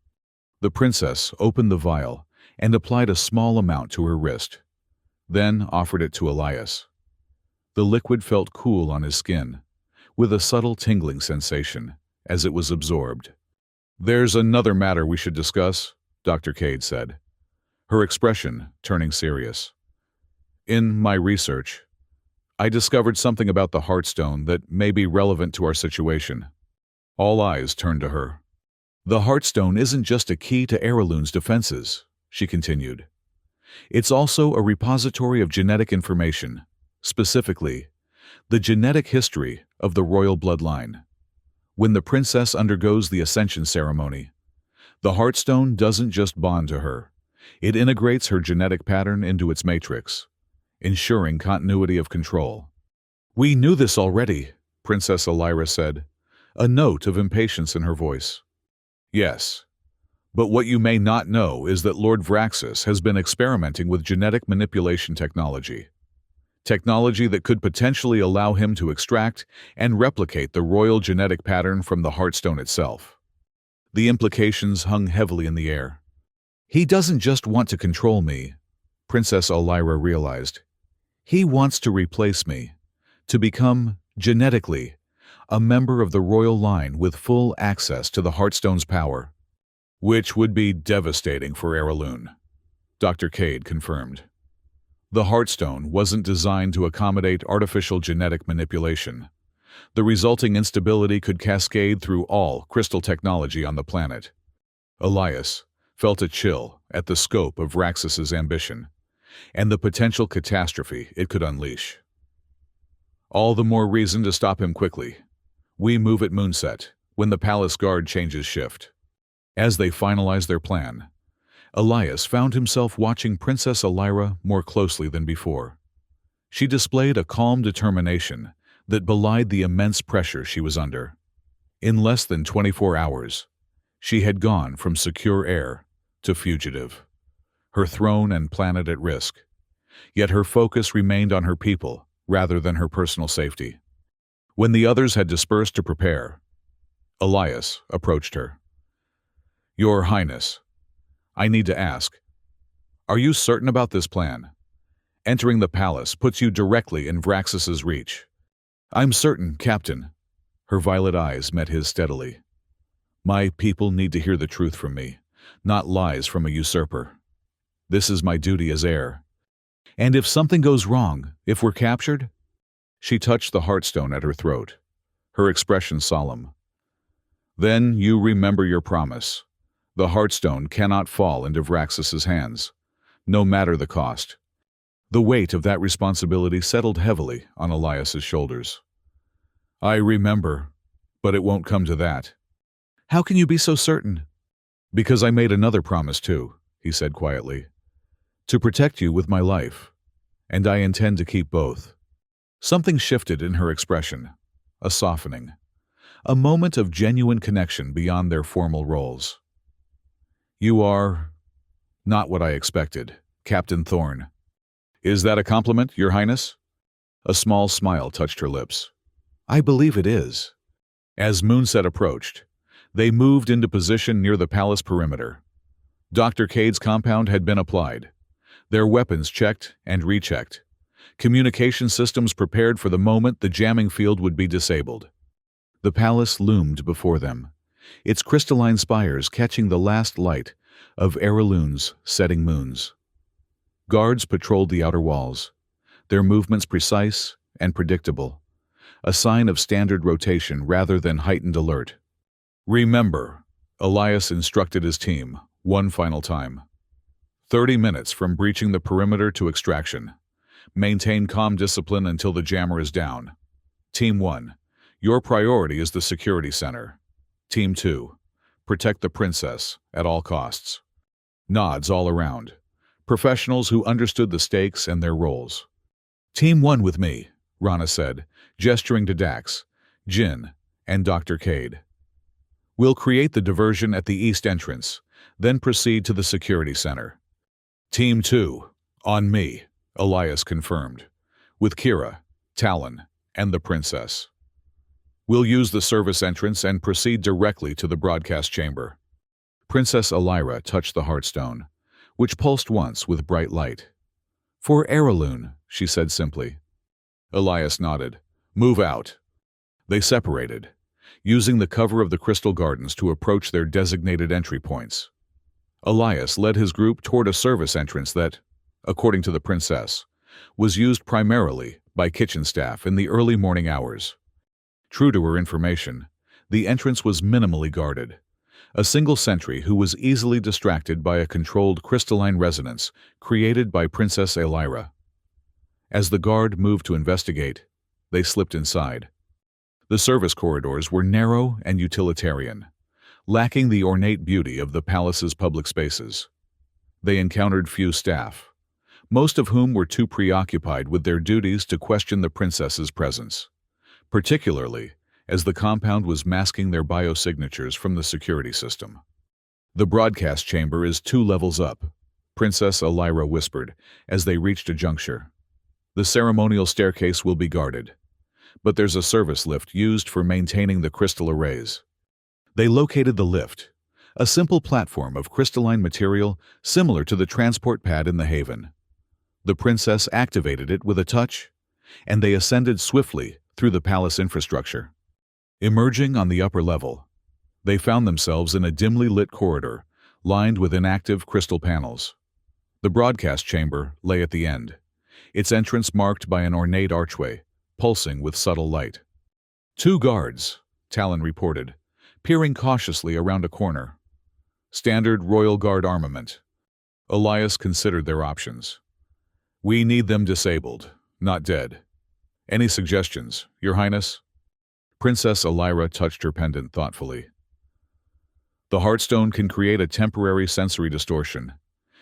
The princess opened the vial and applied a small amount to her wrist, then offered it to Elias. The liquid felt cool on his skin, with a subtle tingling sensation as it was absorbed. There's another matter we should discuss, Dr. Cade said, her expression turning serious. In my research, I discovered something about the Heartstone that may be relevant to our situation. All eyes turned to her. The Heartstone isn't just a key to Heirloom's defenses, she continued. It's also a repository of genetic information, specifically, the genetic history of the royal bloodline. When the princess undergoes the ascension ceremony, the Heartstone doesn't just bond to her. It integrates her genetic pattern into its matrix, ensuring continuity of control. We knew this already, Princess Elira said, a note of impatience in her voice. Yes, but what you may not know is that Lord Vraxis has been experimenting with genetic manipulation technology. Technology that could potentially allow him to extract and replicate the royal genetic pattern from the Heartstone itself. The implications hung heavily in the air. He doesn't just want to control me, Princess Elira realized. He wants to replace me, to become, genetically, a member of the royal line with full access to the Heartstone's power, which would be devastating for Heirloom, Dr. Cade confirmed. The Heartstone wasn't designed to accommodate artificial genetic manipulation. The resulting instability could cascade through all crystal technology on the planet. Elias felt a chill at the scope of Vraxis's ambition and the potential catastrophe it could unleash. All the more reason to stop him quickly. We move at moonset, when the palace guard changes shift. As they finalize their plan, Elias found himself watching Princess Elira more closely than before. She displayed a calm determination that belied the immense pressure she was under. In less than 24 hours, she had gone from secure heir to fugitive, her throne and planet at risk. Yet her focus remained on her people rather than her personal safety. When the others had dispersed to prepare, Elias approached her. Your Highness, I need to ask, are you certain about this plan? Entering the palace puts you directly in Vraxis's reach. I'm certain, Captain. Her violet eyes met his steadily. My people need to hear the truth from me, not lies from a usurper. This is my duty as heir. And if something goes wrong, if we're captured? She touched the Heartstone at her throat, her expression solemn. Then you remember your promise. The Heartstone cannot fall into Vraxis's hands, no matter the cost. The weight of that responsibility settled heavily on Elias's shoulders. I remember, but it won't come to that. How can you be so certain? Because I made another promise too, he said quietly. "To protect you with my life. And I intend to keep both." Something shifted in her expression, a softening, a moment of genuine connection beyond their formal roles. "You are not what I expected, Captain Thorne." "Is that a compliment, Your Highness?" A small smile touched her lips. "I believe it is." As moonset approached, they moved into position near the palace perimeter. Dr. Cade's compound had been applied, their weapons checked and rechecked, communication systems prepared for the moment the jamming field would be disabled. The palace loomed before them, its crystalline spires catching the last light of Erelun's setting moons. Guards patrolled the outer walls, their movements precise and predictable, a sign of standard rotation rather than heightened alert. "Remember," Elias instructed his team, one final time. 30 minutes from breaching the perimeter to extraction. Maintain calm discipline until the jammer is down. Team 1, your priority is the security center. Team 2, protect the princess at all costs. Nods all around. Professionals who understood the stakes and their roles. "Team 1 with me," Rana said, gesturing to Dax, Jin, and Dr. Cade. "We'll create the diversion at the east entrance, then proceed to the security center." "Team 2, on me," Elias confirmed, with Kira, Talon, and the princess. "We'll use the service entrance and proceed directly to the broadcast chamber." Princess Elira touched the heartstone, which pulsed once with bright light. "For Erelun," she said simply. Elias nodded. "Move out." They separated, using the cover of the crystal gardens to approach their designated entry points. Elias led his group toward a service entrance that, according to the princess, was used primarily by kitchen staff in the early morning hours. True to her information, the entrance was minimally guarded. A single sentry who was easily distracted by a controlled crystalline resonance created by Princess Elira. As the guard moved to investigate, they slipped inside. The service corridors were narrow and utilitarian, lacking the ornate beauty of the palace's public spaces. They encountered few staff, most of whom were too preoccupied with their duties to question the princess's presence, particularly as the compound was masking their biosignatures from the security system. "The broadcast chamber is 2 levels up," Princess Elira whispered as they reached a juncture. "The ceremonial staircase will be guarded, but there's a service lift used for maintaining the crystal arrays." They located the lift, a simple platform of crystalline material similar to the transport pad in the Haven. The princess activated it with a touch, and they ascended swiftly through the palace infrastructure. Emerging on the upper level, they found themselves in a dimly lit corridor lined with inactive crystal panels. The broadcast chamber lay at the end, its entrance marked by an ornate archway, pulsing with subtle light. 2 guards, Talon reported, peering cautiously around a corner. "Standard Royal Guard armament." Elias considered their options. "We need them disabled, not dead. Any suggestions, Your Highness?" Princess Elira touched her pendant thoughtfully. "The Heartstone can create a temporary sensory distortion.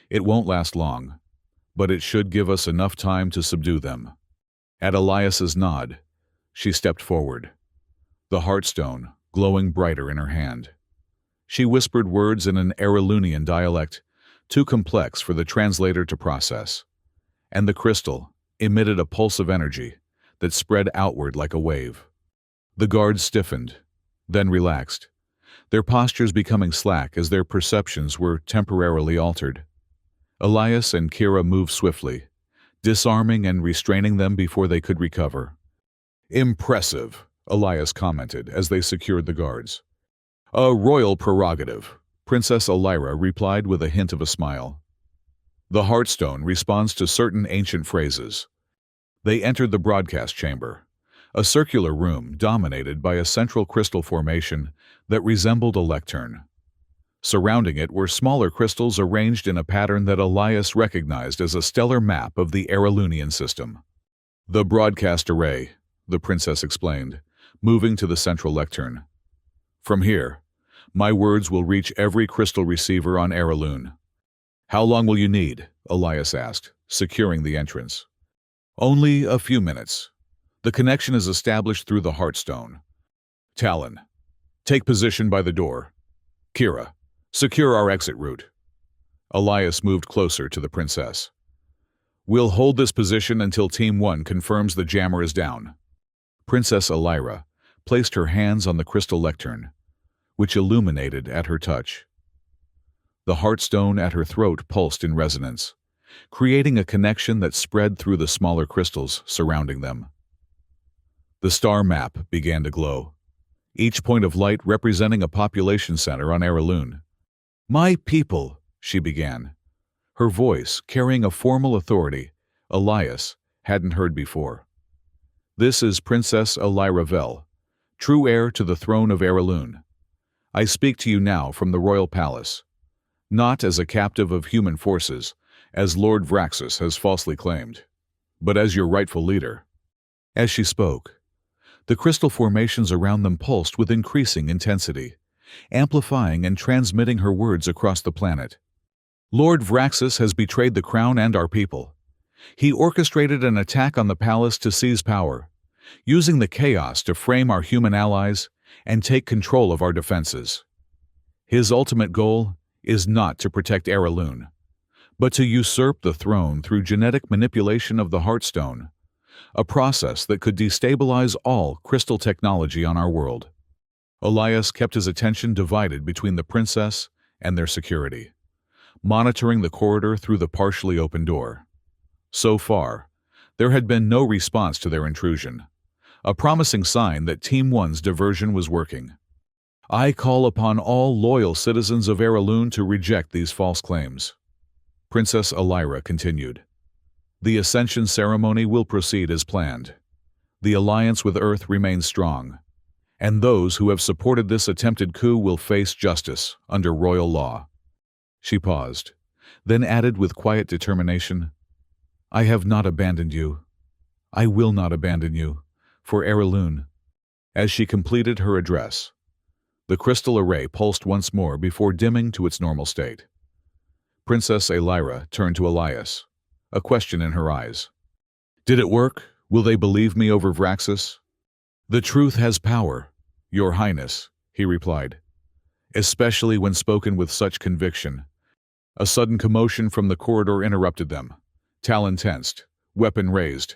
It won't last long, but it should give us enough time to subdue them." At Elias's nod, she stepped forward, the Heartstone glowing brighter in her hand. She whispered words in an Erelunian dialect, too complex for the translator to process, and the crystal emitted a pulse of energy that spread outward like a wave. The guards stiffened, then relaxed, their postures becoming slack as their perceptions were temporarily altered. Elias and Kira moved swiftly, disarming and restraining them before they could recover. "Impressive," Elias commented as they secured the guards. "A royal prerogative," Princess Elira replied with a hint of a smile. "The Heartstone responds to certain ancient phrases." They entered the broadcast chamber, a circular room dominated by a central crystal formation that resembled a lectern. Surrounding it were smaller crystals arranged in a pattern that Elias recognized as a stellar map of the Erelunian system. "The broadcast array," the princess explained, moving to the central lectern. "From here, my words will reach every crystal receiver on Erelun. How long will you need? Elias asked, securing the entrance. Only a few minutes. The connection is established through the Heartstone. Talon, take position by the door. Kira, secure our exit route. Elias moved closer to the princess. We'll hold this position until Team 1 confirms the jammer is down. Princess Elira placed her hands on the crystal lectern, which illuminated at her touch. The Heartstone at her throat pulsed in resonance, creating a connection that spread through the smaller crystals surrounding them. The star map began to glow, each point of light representing a population center on Araloon. My people, she began, her voice carrying a formal authority Elias hadn't heard before. This is Princess Elira Vel, true heir to the throne of Araloon. I speak to you now from the royal palace, not as a captive of human forces, as Lord Vraxus has falsely claimed, but as your rightful leader. As she spoke, the crystal formations around them pulsed with increasing intensity, amplifying and transmitting her words across the planet. Lord Vraxus has betrayed the crown and our people. He orchestrated an attack on the palace to seize power, using the chaos to frame our human allies and take control of our defenses. His ultimate goal is not to protect Araloon, but to usurp the throne through genetic manipulation of the Heartstone, a process that could destabilize all crystal technology on our world. Elias kept his attention divided between the princess and their security, monitoring the corridor through the partially open door. So far, there had been no response to their intrusion, a promising sign that Team 1's diversion was working. I call upon all loyal citizens of Araloon to reject these false claims. Princess Elira continued. The Ascension ceremony will proceed as planned. The alliance with Earth remains strong, and those who have supported this attempted coup will face justice under royal law. She paused, then added with quiet determination, I have not abandoned you. I will not abandon you, for Araloon. As she completed her address, the crystal array pulsed once more before dimming to its normal state. Princess Elira turned to Elias, a question in her eyes. Did it work? Will they believe me over Vraxus? The truth has power, Your Highness, he replied, especially when spoken with such conviction. A sudden commotion from the corridor interrupted them. Talon tensed, weapon raised.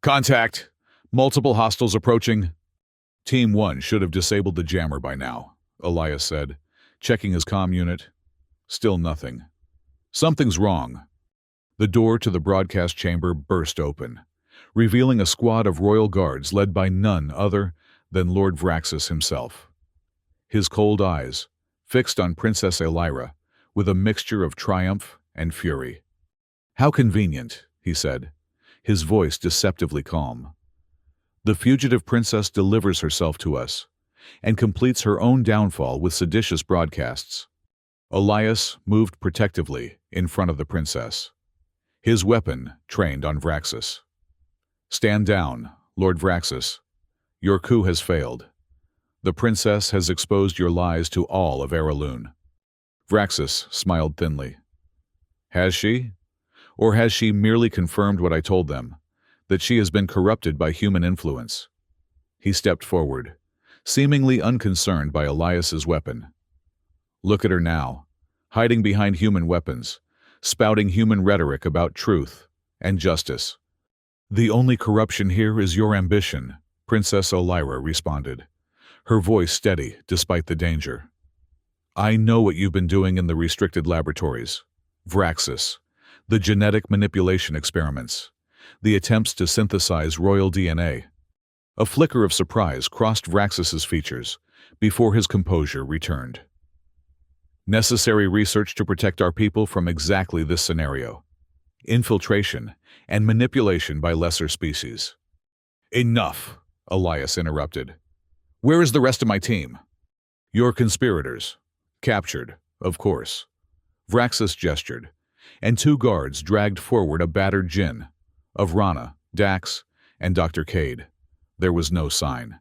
Contact! Multiple hostiles approaching. Team 1 should have disabled the jammer by now, Elias said, checking his comm unit. Still nothing. Something's wrong. The door to the broadcast chamber burst open, revealing a squad of royal guards led by none other than Lord Vraxus himself. His cold eyes, fixed on Princess Elira, with a mixture of triumph and fury. How convenient, he said, his voice deceptively calm. The fugitive princess delivers herself to us, and completes her own downfall with seditious broadcasts. Elias moved protectively in front of the princess, his weapon trained on Vraxus. Stand down, Lord Vraxus. Your coup has failed. The princess has exposed your lies to all of Araloon. Vraxus smiled thinly. Has she? Or has she merely confirmed what I told them, that she has been corrupted by human influence? He stepped forward, seemingly unconcerned by Elias's weapon. Look at her now, hiding behind human weapons, spouting human rhetoric about truth and justice. The only corruption here is your ambition, Princess Elira responded, her voice steady despite the danger. I know what you've been doing in the restricted laboratories. Vraxus, the genetic manipulation experiments, the attempts to synthesize royal DNA. A flicker of surprise crossed Vraxus's features before his composure returned. Necessary research to protect our people from exactly this scenario. Infiltration and manipulation by lesser species. Enough, Elias interrupted. Where is the rest of my team? Your conspirators. Captured, of course. Vraxus gestured, and 2 guards dragged forward a battered Jinn, of Rana, Dax, and Dr. Cade. There was no sign.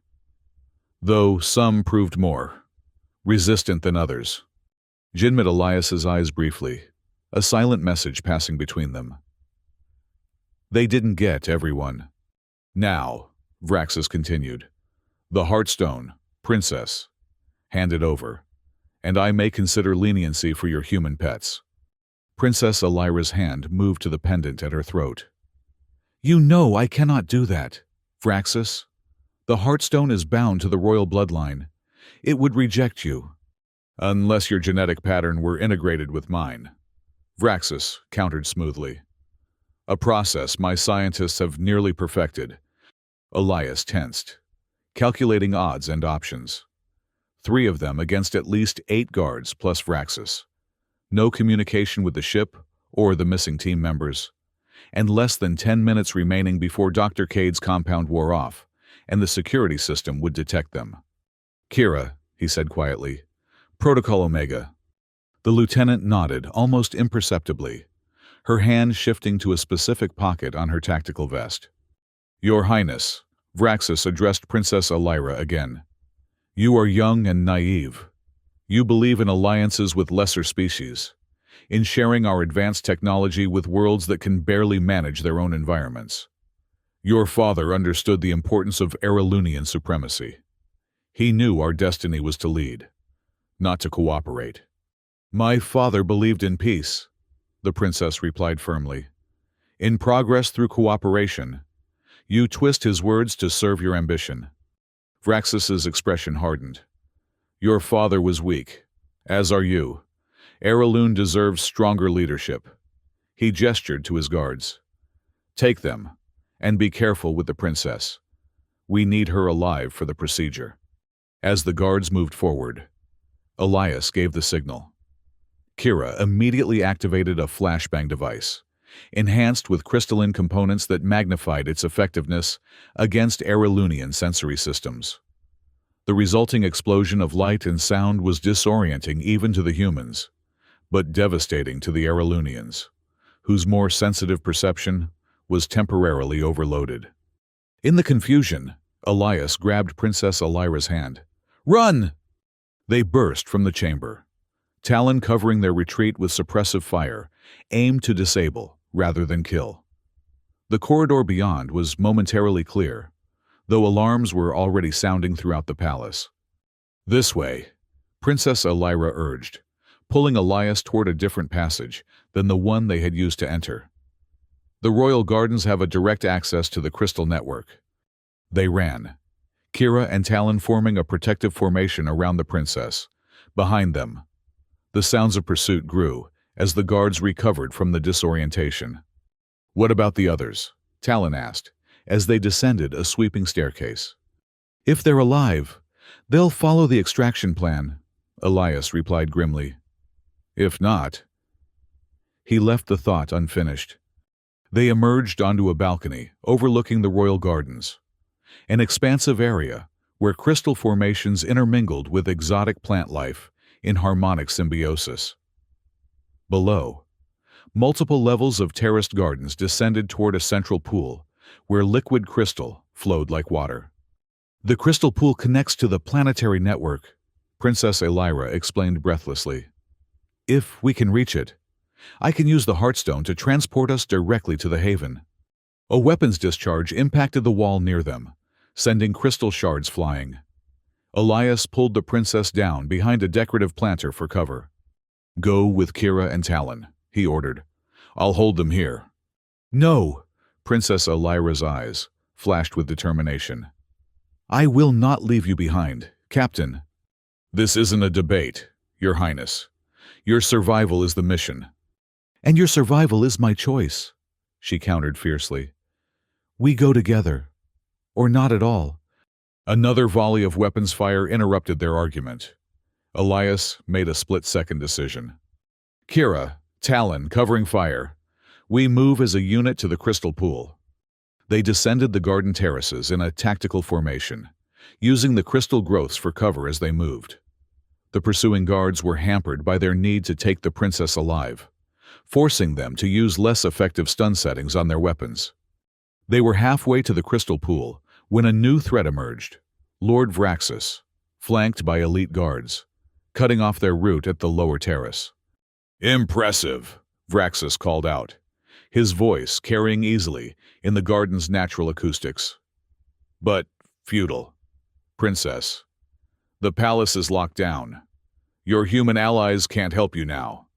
Though some proved more resistant than others. Jin met Elias's eyes briefly, a silent message passing between them. They didn't get everyone. Now, Vraxis continued, the Heartstone, Princess, hand it over, and I may consider leniency for your human pets. Princess Elira's hand moved to the pendant at her throat. You know I cannot do that, Vraxis. The Heartstone is bound to the royal bloodline. It would reject you. Unless your genetic pattern were integrated with mine, Vraxis countered smoothly. A process my scientists have nearly perfected. Elias tensed, calculating odds and options. 3 of them against at least 8 guards plus Vraxis. No communication with the ship or the missing team members. And less than 10 minutes remaining before Dr. Cade's compound wore off, and the security system would detect them. Kira, he said quietly. Protocol Omega. The lieutenant nodded almost imperceptibly, her hand shifting to a specific pocket on her tactical vest. Your Highness, Vraxis addressed Princess Elira again. You are young and naive. You believe in alliances with lesser species, in sharing our advanced technology with worlds that can barely manage their own environments. Your father understood the importance of Aralunian supremacy. He knew our destiny was to lead, not to cooperate. My father believed in peace, the princess replied firmly. In progress through cooperation. You twist his words to serve your ambition. Vraxis's expression hardened. Your father was weak, as are you. Aralune deserves stronger leadership. He gestured to his guards. Take them, and be careful with the princess. We need her alive for the procedure. As the guards moved forward, Elias gave the signal. Kira immediately activated a flashbang device, enhanced with crystalline components that magnified its effectiveness against Aralunian sensory systems. The resulting explosion of light and sound was disorienting even to the humans, but devastating to the Aralunians, whose more sensitive perception was temporarily overloaded. In the confusion, Elias grabbed Princess Elira's hand. Run! They burst from the chamber, Talon covering their retreat with suppressive fire, aimed to disable rather than kill. The corridor beyond was momentarily clear, though alarms were already sounding throughout the palace. This way, Princess Elira urged, pulling Elias toward a different passage than the one they had used to enter. The royal gardens have a direct access to the crystal network. They ran, Kira and Talon forming a protective formation around the princess. Behind them, the sounds of pursuit grew as the guards recovered from the disorientation. What about the others? Talon asked, as they descended a sweeping staircase. If they're alive, they'll follow the extraction plan, Elias replied grimly. If not... He left the thought unfinished. They emerged onto a balcony overlooking the royal gardens, an expansive area where crystal formations intermingled with exotic plant life in harmonic symbiosis. Below, multiple levels of terraced gardens descended toward a central pool where liquid crystal flowed like water. The crystal pool connects to the planetary network, Princess Elira explained breathlessly. If we can reach it, I can use the Heartstone to transport us directly to the haven. A weapons discharge impacted the wall near them, sending crystal shards flying. Elias pulled the princess down behind a decorative planter for cover. Go with Kira and Talon, he ordered. I'll hold them here. No, Princess Elira's eyes flashed with determination. I will not leave you behind, Captain. This isn't a debate, Your Highness. Your survival is the mission. And your survival is my choice, she countered fiercely. We go together. Or not at all. Another volley of weapons fire interrupted their argument. Elias made a split-second decision. Kira, Talon covering fire. We move as a unit to the crystal pool. They descended the garden terraces in a tactical formation, using the crystal growths for cover as they moved. The pursuing guards were hampered by their need to take the princess alive, forcing them to use less effective stun settings on their weapons. They were halfway to the crystal pool when a new threat emerged, Lord Vraxis, flanked by elite guards, cutting off their route at the lower terrace. Impressive, Vraxus called out, his voice carrying easily in the garden's natural acoustics. But futile. Princess, the palace is locked down. Your human allies can't help you now.